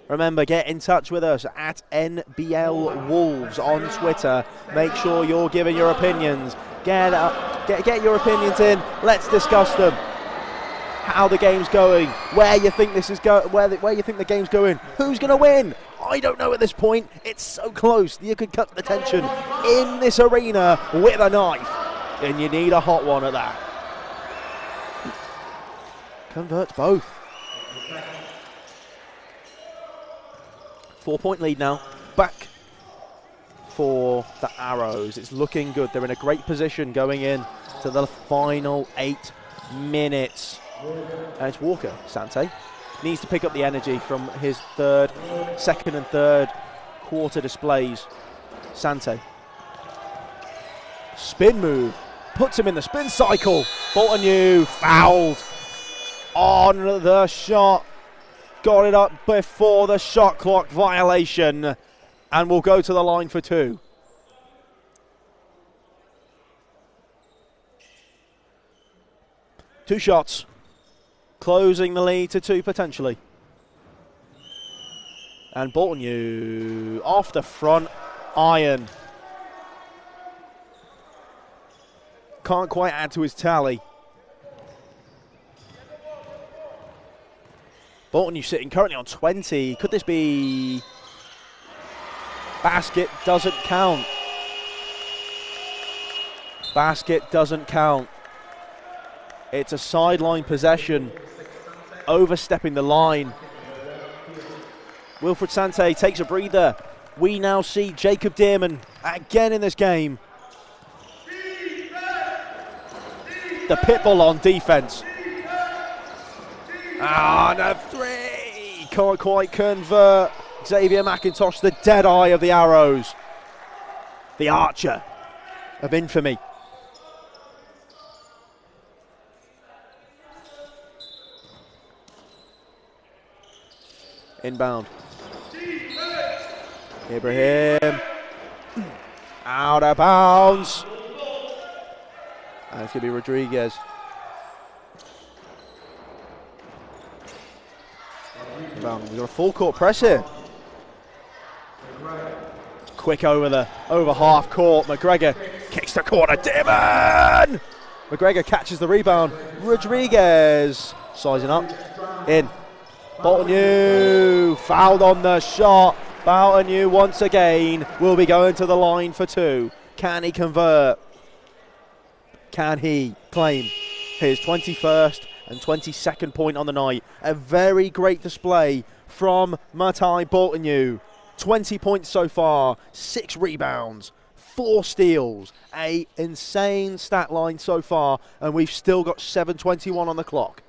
Remember, get in touch with us at NBL Wolves on Twitter. Make sure you're giving your opinions. Get your opinions in. Let's discuss them. How the game's going, where you think this is where you think the game's going, who's going to win? I don't know at this point. It's so close. You could cut the tension in this arena with a knife, and you need a hot one at that. Converts both. 4-point lead now. Back for the Arrows. It's looking good. They're in a great position going in to the final 8 minutes. And it's Walker. Sante needs to pick up the energy from his second and third quarter displays. Sante. Spin move. Puts him in the spin cycle. Bolton U fouled on the shot. Got it up before the shot clock violation. And will go to the line for 2. Two shots. Closing the lead to 2 potentially. And Bolton U off the front iron. Can't quite add to his tally. Bolton U sitting currently on 20. Could this be... Basket doesn't count. Basket doesn't count. It's a sideline possession. Overstepping the line. Wilfred Sante takes a breather. We now see Jacob Dearman again in this game. The pitbull on defense. And a 3. Can't quite convert. Xavier McIntosh, the dead eye of the Arrows. The archer of infamy. Inbound. Ibrahim. Out of bounds. And it's going to be Rodriguez. Inbound. We've got a full court press here. Quick over half court. McGregor kicks the corner. Dimon! McGregor catches the rebound. Rodriguez sizing up. In. Bolton U fouled on the shot. Bolton U once again will be going to the line for 2. Can he convert? Can he claim his 21st and 22nd point on the night? A very great display from Matai Bolton U. 20 points so far, 6 rebounds, 4 steals. A insane stat line so far, and we've still got 7:21 on the clock.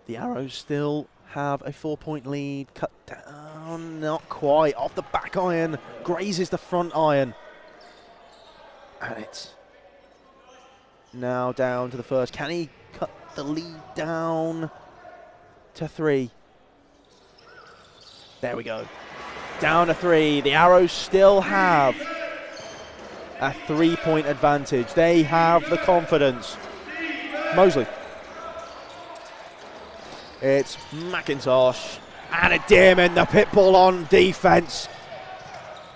The Arrows still have a 4-point lead. Cut down, not quite. Off the back iron, grazes the front iron. And it's now down to the first. Can he cut the lead down to 3? There we go. Down to 3. The Arrows still have a 3-point advantage. They have the confidence. Mosley. It's McIntosh and a Dearman, the pit bull on defense.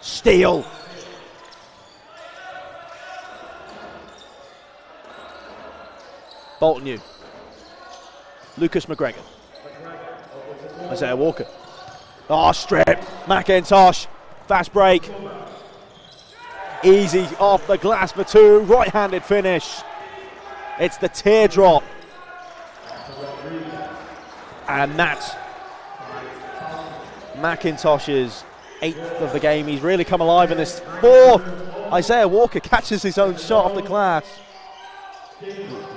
Steal. Bolton U. Lucas McGregor. Isaiah Walker. Oh, strip. McIntosh. Fast break. Easy off the glass for 2. Right-handed finish. It's the teardrop. And that's McIntosh's 8th of the game. He's really come alive in this 4th. Isaiah Walker catches his own shot off the glass.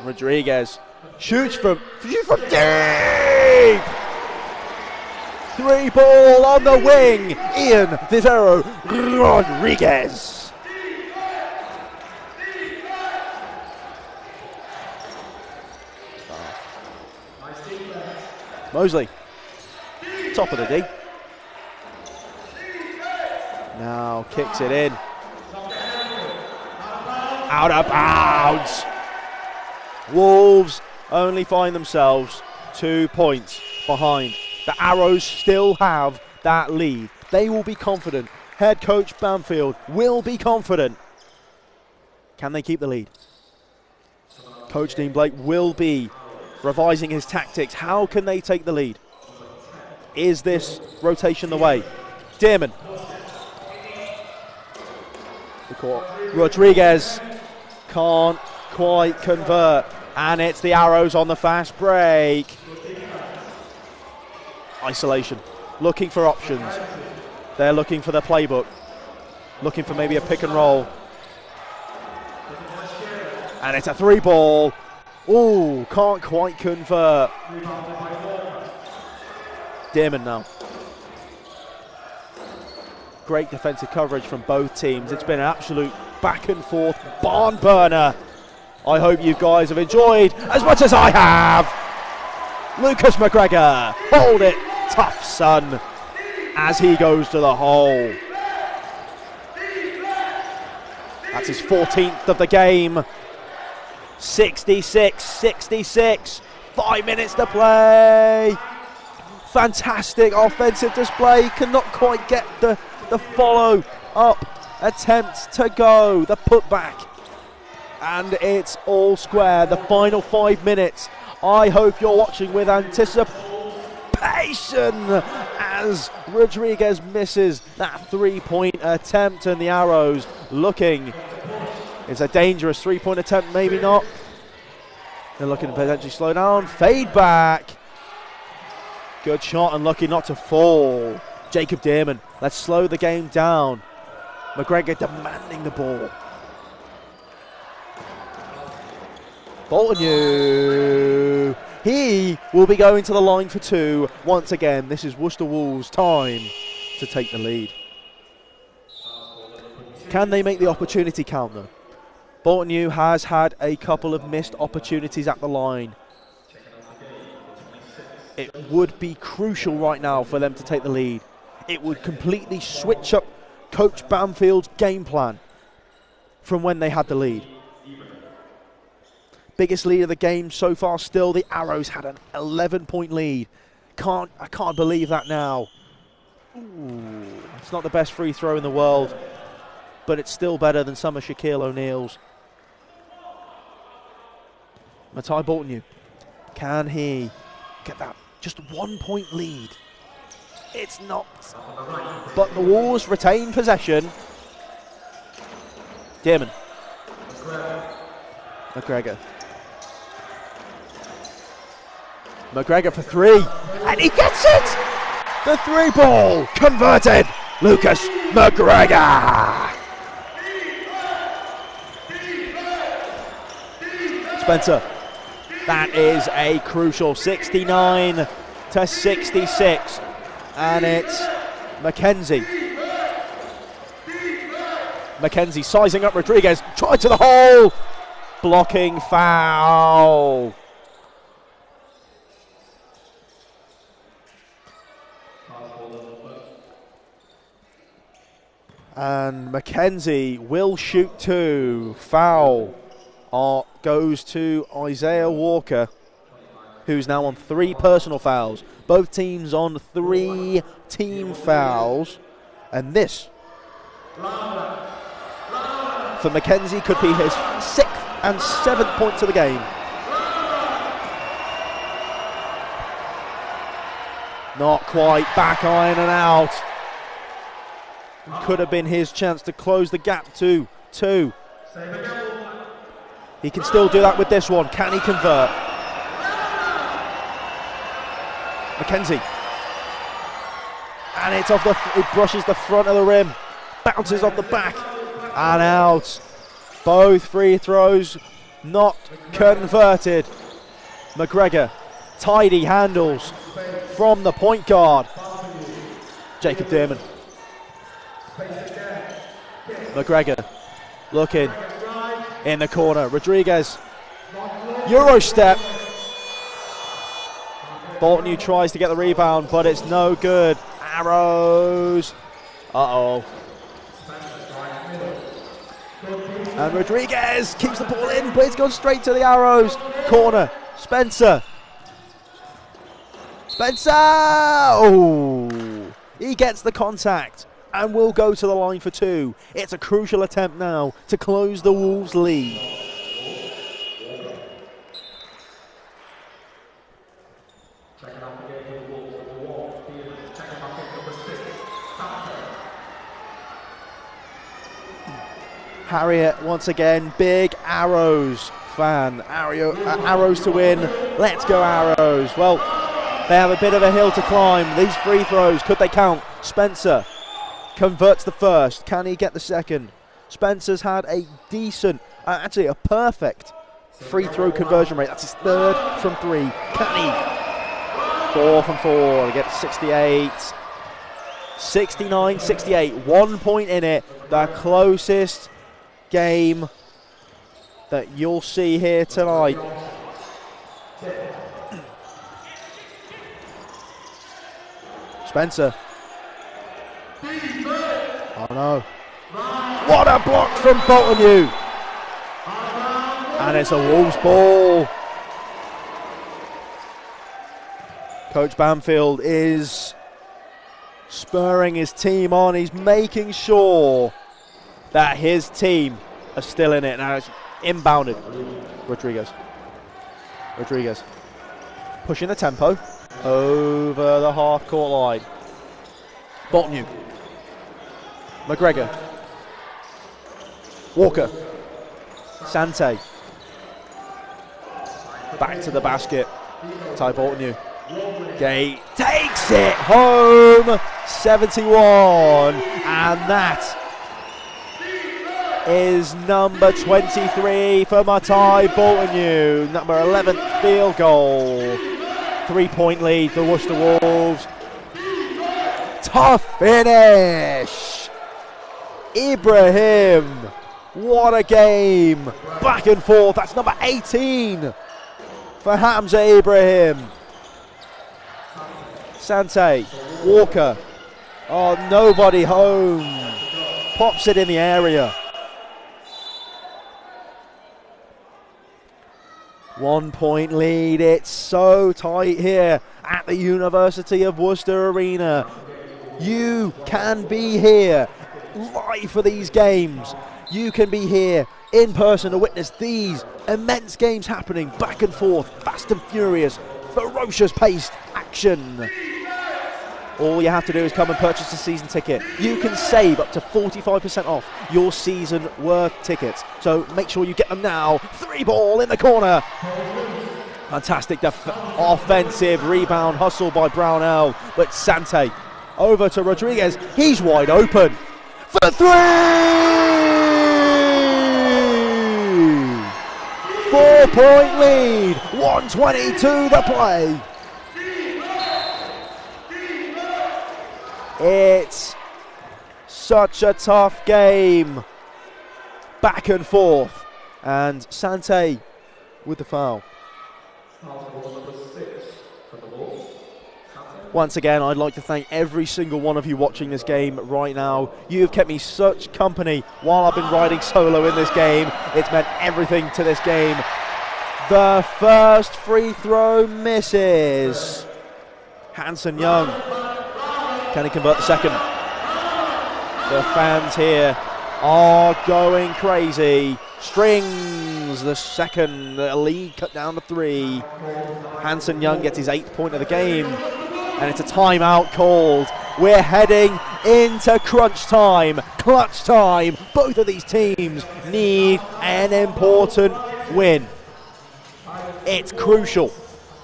Rodriguez shoots from deep. 3 ball on the wing. Ian Vivero Rodriguez. Mosley, top of the D. Now kicks it in. Out of bounds. Wolves only find themselves 2 points behind. The Arrows still have that lead. They will be confident. Head coach Bamfield will be confident. Can they keep the lead? Coach Dean Blake will be revising his tactics. How can they take the lead? Is this rotation the way? Dearman. Rodriguez can't quite convert. And it's the Arrows on the fast break. Isolation. Looking for options. They're looking for their playbook. Looking for maybe a pick and roll. And it's a 3 ball. Ooh, can't quite convert. Dearman now. Great defensive coverage from both teams. It's been an absolute back and forth barn burner. I hope you guys have enjoyed as much as I have. Lucas McGregor, hold it tough, son, as he goes to the hole. That's his 14th of the game. 66-66, 5 minutes to play. Fantastic offensive display, cannot quite get the follow-up attempt to go, the putback. And it's all square, the final 5 minutes. I hope you're watching with anticipation as Rodriguez misses that 3-point attempt, and the Arrows looking. It's a dangerous 3-point attempt, maybe not. They're looking to potentially slow down. Fade back. Good shot, and lucky not to fall. Jacob Dearman, let's slow the game down. McGregor demanding the ball. Bolton U. He will be going to the line for 2 once again. This is Worcester Wolves' time to take the lead. Can they make the opportunity count though? Bolton U has had a couple of missed opportunities at the line. It would be crucial right now for them to take the lead. It would completely switch up Coach Bamfield's game plan from when they had the lead. Biggest lead of the game so far still, the Arrows had an 11-point lead. I can't believe that now. Ooh, it's not the best free throw in the world, but it's still better than some of Shaquille O'Neal's. Matai Bolton U, can he get that just 1-point lead? It's not, but the Wolves retain possession. Dearman. McGregor. McGregor for 3, and he gets it! The 3 ball converted. Lucas McGregor. Spencer That is a crucial 69 to 66. And it's Mackenzie. Mackenzie sizing up Rodriguez. Tried to the hole. Blocking foul. And Mackenzie will shoot 2. Foul goes to Isaiah Walker, who's now on 3 personal fouls. Both teams on 3 team fouls. And this, for Mackenzie, could be his 6th and 7th points of the game. Not quite. Back iron and out. Could have been his chance to close the gap to 2. He can still do that with this one. Can he convert? Mackenzie. And it's off it brushes the front of the rim. Bounces off the back and out. Both free throws not converted. McGregor, tidy handles from the point guard. Jacob Dearman. McGregor looking in the corner. Rodriguez, Euro step. Bolton tries to get the rebound, but it's no good. Arrows. Uh-oh. And Rodriguez keeps the ball in, but it's gone straight to the arrows. Corner. Spencer. Spencer! Oh! He gets the contact and will go to the line for 2. It's a crucial attempt now to close the Wolves' lead. Harriet, once again, big Arrows fan. Arrows to win. Let's go Arrows. Well, they have a bit of a hill to climb. These free throws, could they count? Spencer converts the first. Can he get the second? Spencer's had a decent, actually a perfect free throw conversion rate. That's his 3rd from 3. Can he? 4 from 4 to get 68. 69-68. 1 point in it. The closest game that you'll see here tonight. Spencer. Oh no. What a block from Bolton. And it's a Wolves ball. Coach Bamfield is spurring his team on. He's making sure that his team are still in it. Now it's inbounded. Rodriguez pushing the tempo over the half-court line. Bolton. McGregor. Walker. Sante. Back to the basket. Ty Bolton. Gay takes it home. 71. And that is number 23 for Matai Bolton. Number 11th field goal. 3-point lead for Worcester Wolves. Tough finish. Ibrahim. What a game. Back and forth. That's number 18 for Hamza Ibrahim. Sante. Walker. Oh, nobody home. Pops it in the area. 1 point lead. It's so tight here at the University of Worcester Arena. You can be here live for these games. You can be here in person to witness these immense games happening back and forth, fast and furious, ferocious paced action. All you have to do is come and purchase a season ticket. You can save up to 45% off your season worth tickets. So make sure you get them now. 3-ball in the corner. Fantastic offensive rebound hustle by Brownell. But Sante over to Rodriguez. He's wide open for 3! 4 4-point lead, 1:22 to play. It's such a tough game, back and forth, and Sante with the foul. Once again, I'd like to thank every single one of you watching this game right now. You have kept me such company while I've been riding solo in this game. It's meant everything to this game. The first free throw misses. Hanson Young, can he convert the second? The fans here are going crazy. Strings the second, the lead cut down to 3. Hanson Young gets his 8th point of the game, and it's a timeout called. We're heading into crunch time, clutch time. Both of these teams need an important win. It's crucial.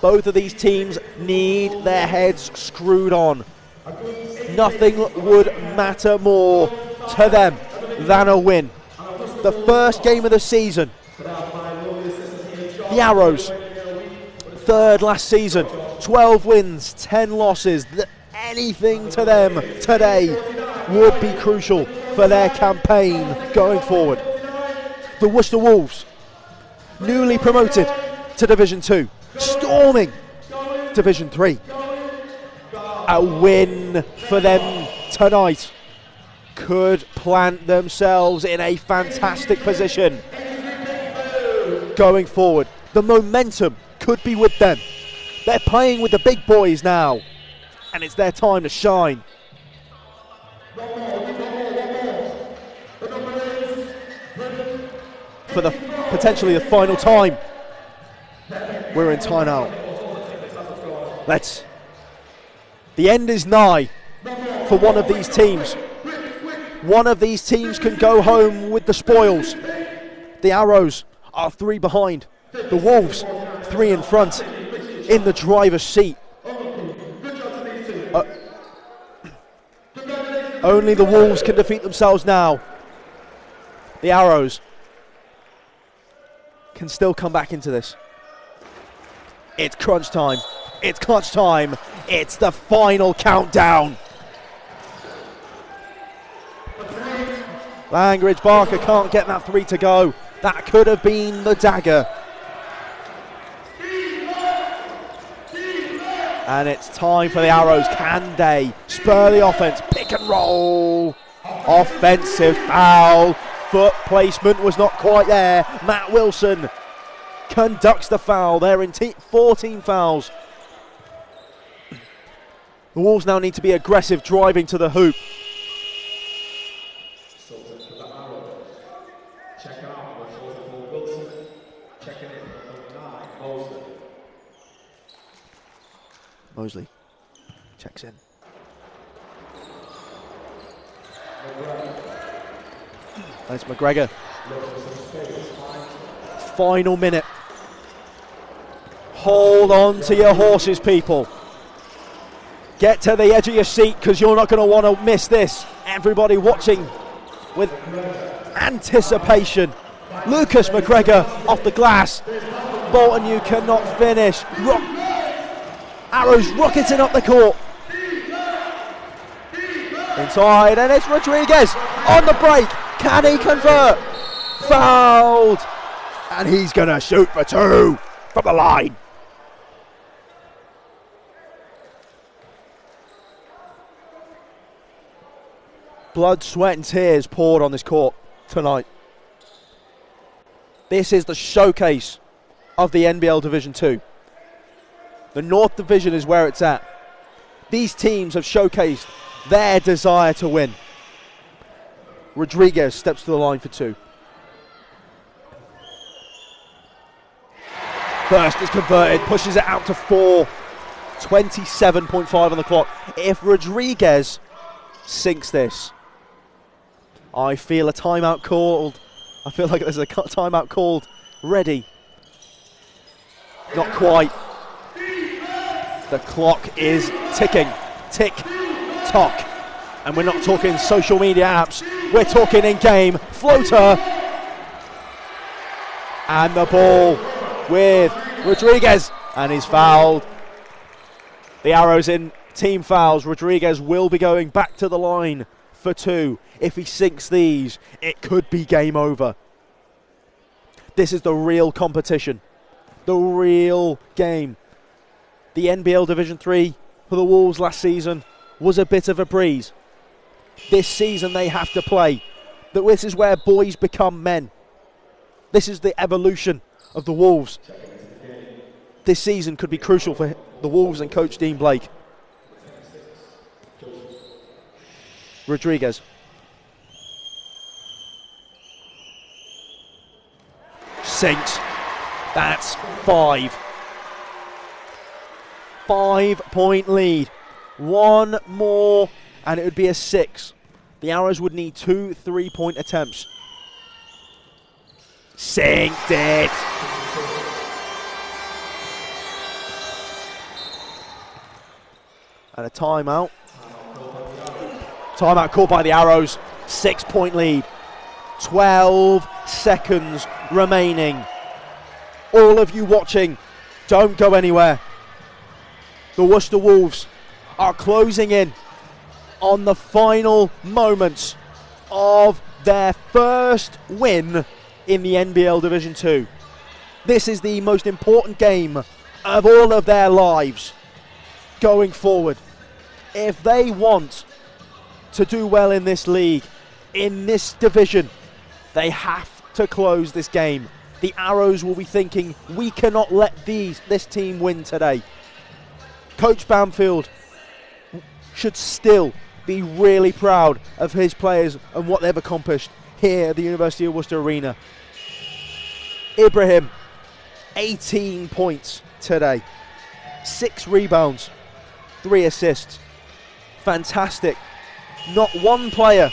Both of these teams need their heads screwed on. Nothing would matter more to them than a win. The first game of the season, the Arrows, 3rd last season, 12 wins, 10 losses. Anything to them today would be crucial for their campaign going forward. The Worcester Wolves, newly promoted to Division 2, storming Division 3. A win for them tonight could plant themselves in a fantastic position going forward. The momentum could be with them. They're playing with the big boys now, and it's their time to shine. For the potentially the final time, we're in timeout. The end is nigh for one of these teams. One of these teams can go home with the spoils. The Arrows are 3 behind. The Wolves 3 in front, in the driver's seat. Only the Wolves can defeat themselves now. The Arrows can still come back into this. It's crunch time. It's clutch time. It's the final countdown. Langridge Barker can't get that 3 to go. That could have been the dagger. And it's time for the Arrows. Can they spur the offense? Pick and roll. Offensive foul. Foot placement was not quite there. Matt Wilson conducts the foul. They're in 14 fouls. The Wolves now need to be aggressive, driving to the hoop. Mosley checks in. That's McGregor. Final minute. Hold on to your horses, people. Get to the edge of your seat, because you're not going to want to miss this. Everybody watching with anticipation. Lucas McGregor off the glass. Bolton, you cannot finish. Arrows rocketing up the court. Inside, and it's Rodriguez on the break. Can he convert? Fouled. And he's going to shoot for 2 from the line. Blood, sweat and tears poured on this court tonight. This is the showcase of the NBL Division 2. The North Division is where it's at. These teams have showcased their desire to win. Rodriguez steps to the line for 2. First is converted, pushes it out to 4. 27.5 on the clock. If Rodriguez sinks this, I feel a timeout called. I feel like there's a timeout called ready. Not quite. The clock is ticking. Tick, tock. And we're not talking social media apps. We're talking in-game. Floater. And the ball with Rodriguez, and he's fouled. The Arrows in team fouls. Rodriguez will be going back to the line for 2. If he sinks these, it could be game over. This is the real competition, the real game. The NBL Division 3 for the Wolves last season was a bit of a breeze. This season they have to play. This is where boys become men. This is the evolution of the Wolves. This season could be crucial for the Wolves and Coach Dean Blake. Rodriguez. Sinks. That's 5. 5-point lead. One more and it would be a 6. The Arrows would need 2 3-point attempts. Sinked it. And a timeout. Timeout called by the Arrows. 6-point lead. 12 seconds remaining. All of you watching, don't go anywhere. The Worcester Wolves are closing in on the final moments of their first win in the NBL Division 2. This is the most important game of all of their lives going forward. If they want to do well in this league, in this division, they have to close this game. The Arrows will be thinking, we cannot let this team win today. Coach Bamfield should still be really proud of his players and what they've accomplished here at the University of Worcester Arena. Ibrahim, 18 points today. 6 rebounds, 3 assists. Fantastic. Not one player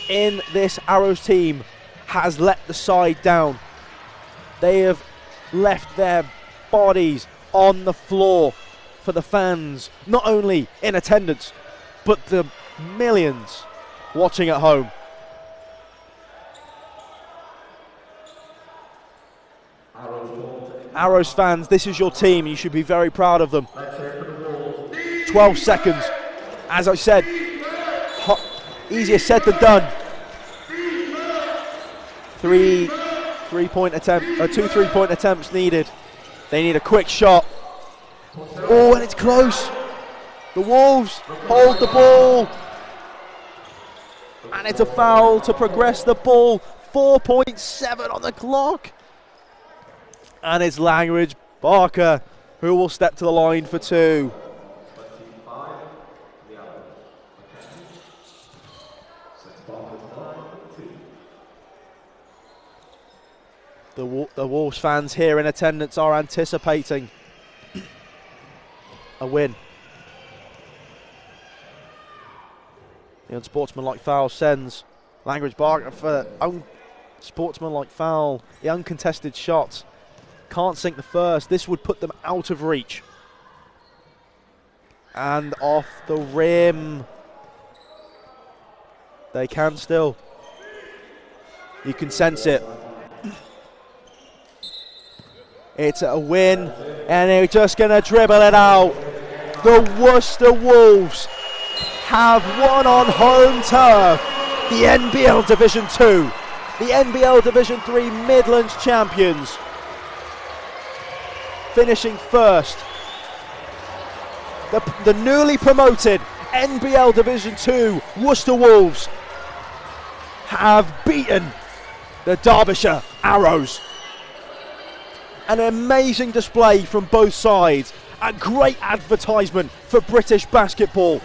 in this Arrows team has let the side down. They have left their bodies on the floor for the fans, not only in attendance, but the millions watching at home. Arrows fans, this is your team. You should be very proud of them. 12 seconds. As I said, easier said than done. 2 3-point attempts needed. They need a quick shot. Oh, and it's close. The Wolves hold the ball. And it's a foul to progress the ball. 4.7 on the clock. And it's Langridge Barker who will step to the line for 2. The Wolves fans here in attendance are anticipating a win. The unsportsmanlike foul sends Langridge Barker for unsportsmanlike foul. The uncontested shot. Can't sink the first. This would put them out of reach. And off the rim. They can still. You can sense it. It's a win, and they're just going to dribble it out. The Worcester Wolves have won on home turf the NBL Division 2, the NBL Division 3 Midlands champions, finishing first. The newly promoted NBL Division 2 Worcester Wolves have beaten the Derbyshire Arrows. An amazing display from both sides. A great advertisement for British basketball.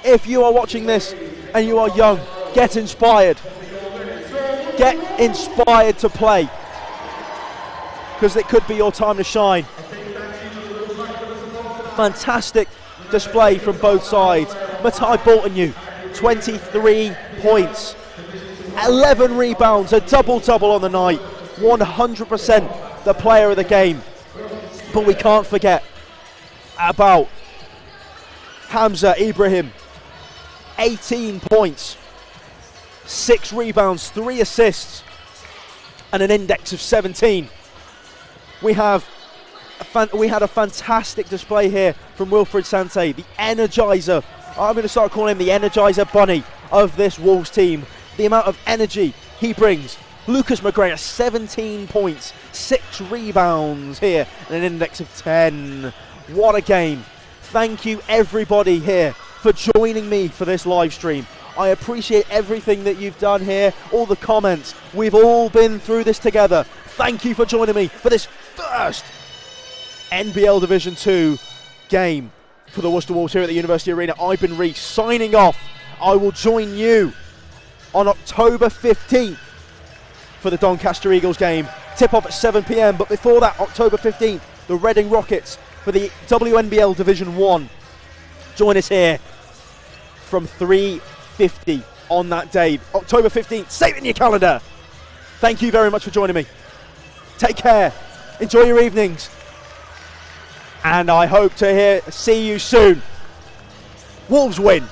If you are watching this and you are young, get inspired. Get inspired to play, because it could be your time to shine. Fantastic display from both sides. Matai Boltonu, 23 points, 11 rebounds, a double-double on the night. 100% the player of the game. But we can't forget about Hamza Ibrahim. 18 points, 6 rebounds, 3 assists, and an index of 17. We had a fantastic display here from Wilfred Sante, the energizer. I'm going to start calling him the energizer bunny of this Wolves team. The amount of energy he brings. Lucas McGregor, 17 points, 6 rebounds here, and an index of 10. What a game. Thank you everybody here for joining me for this live stream. I appreciate everything that you've done here, all the comments. We've all been through this together. Thank you for joining me for this first NBL Division 2 game for the Worcester Wolves here at the University Arena. I've been Reece, signing off. I will join you on October 15th for the Doncaster Eagles game. Tip off at 7 p.m. But before that, October 15th, the Reading Rockets for the WNBL Division 1. Join us here from 3:50 on that day. October 15th, save it in your calendar. Thank you very much for joining me. Take care. Enjoy your evenings. And I hope to see you soon. Wolves win.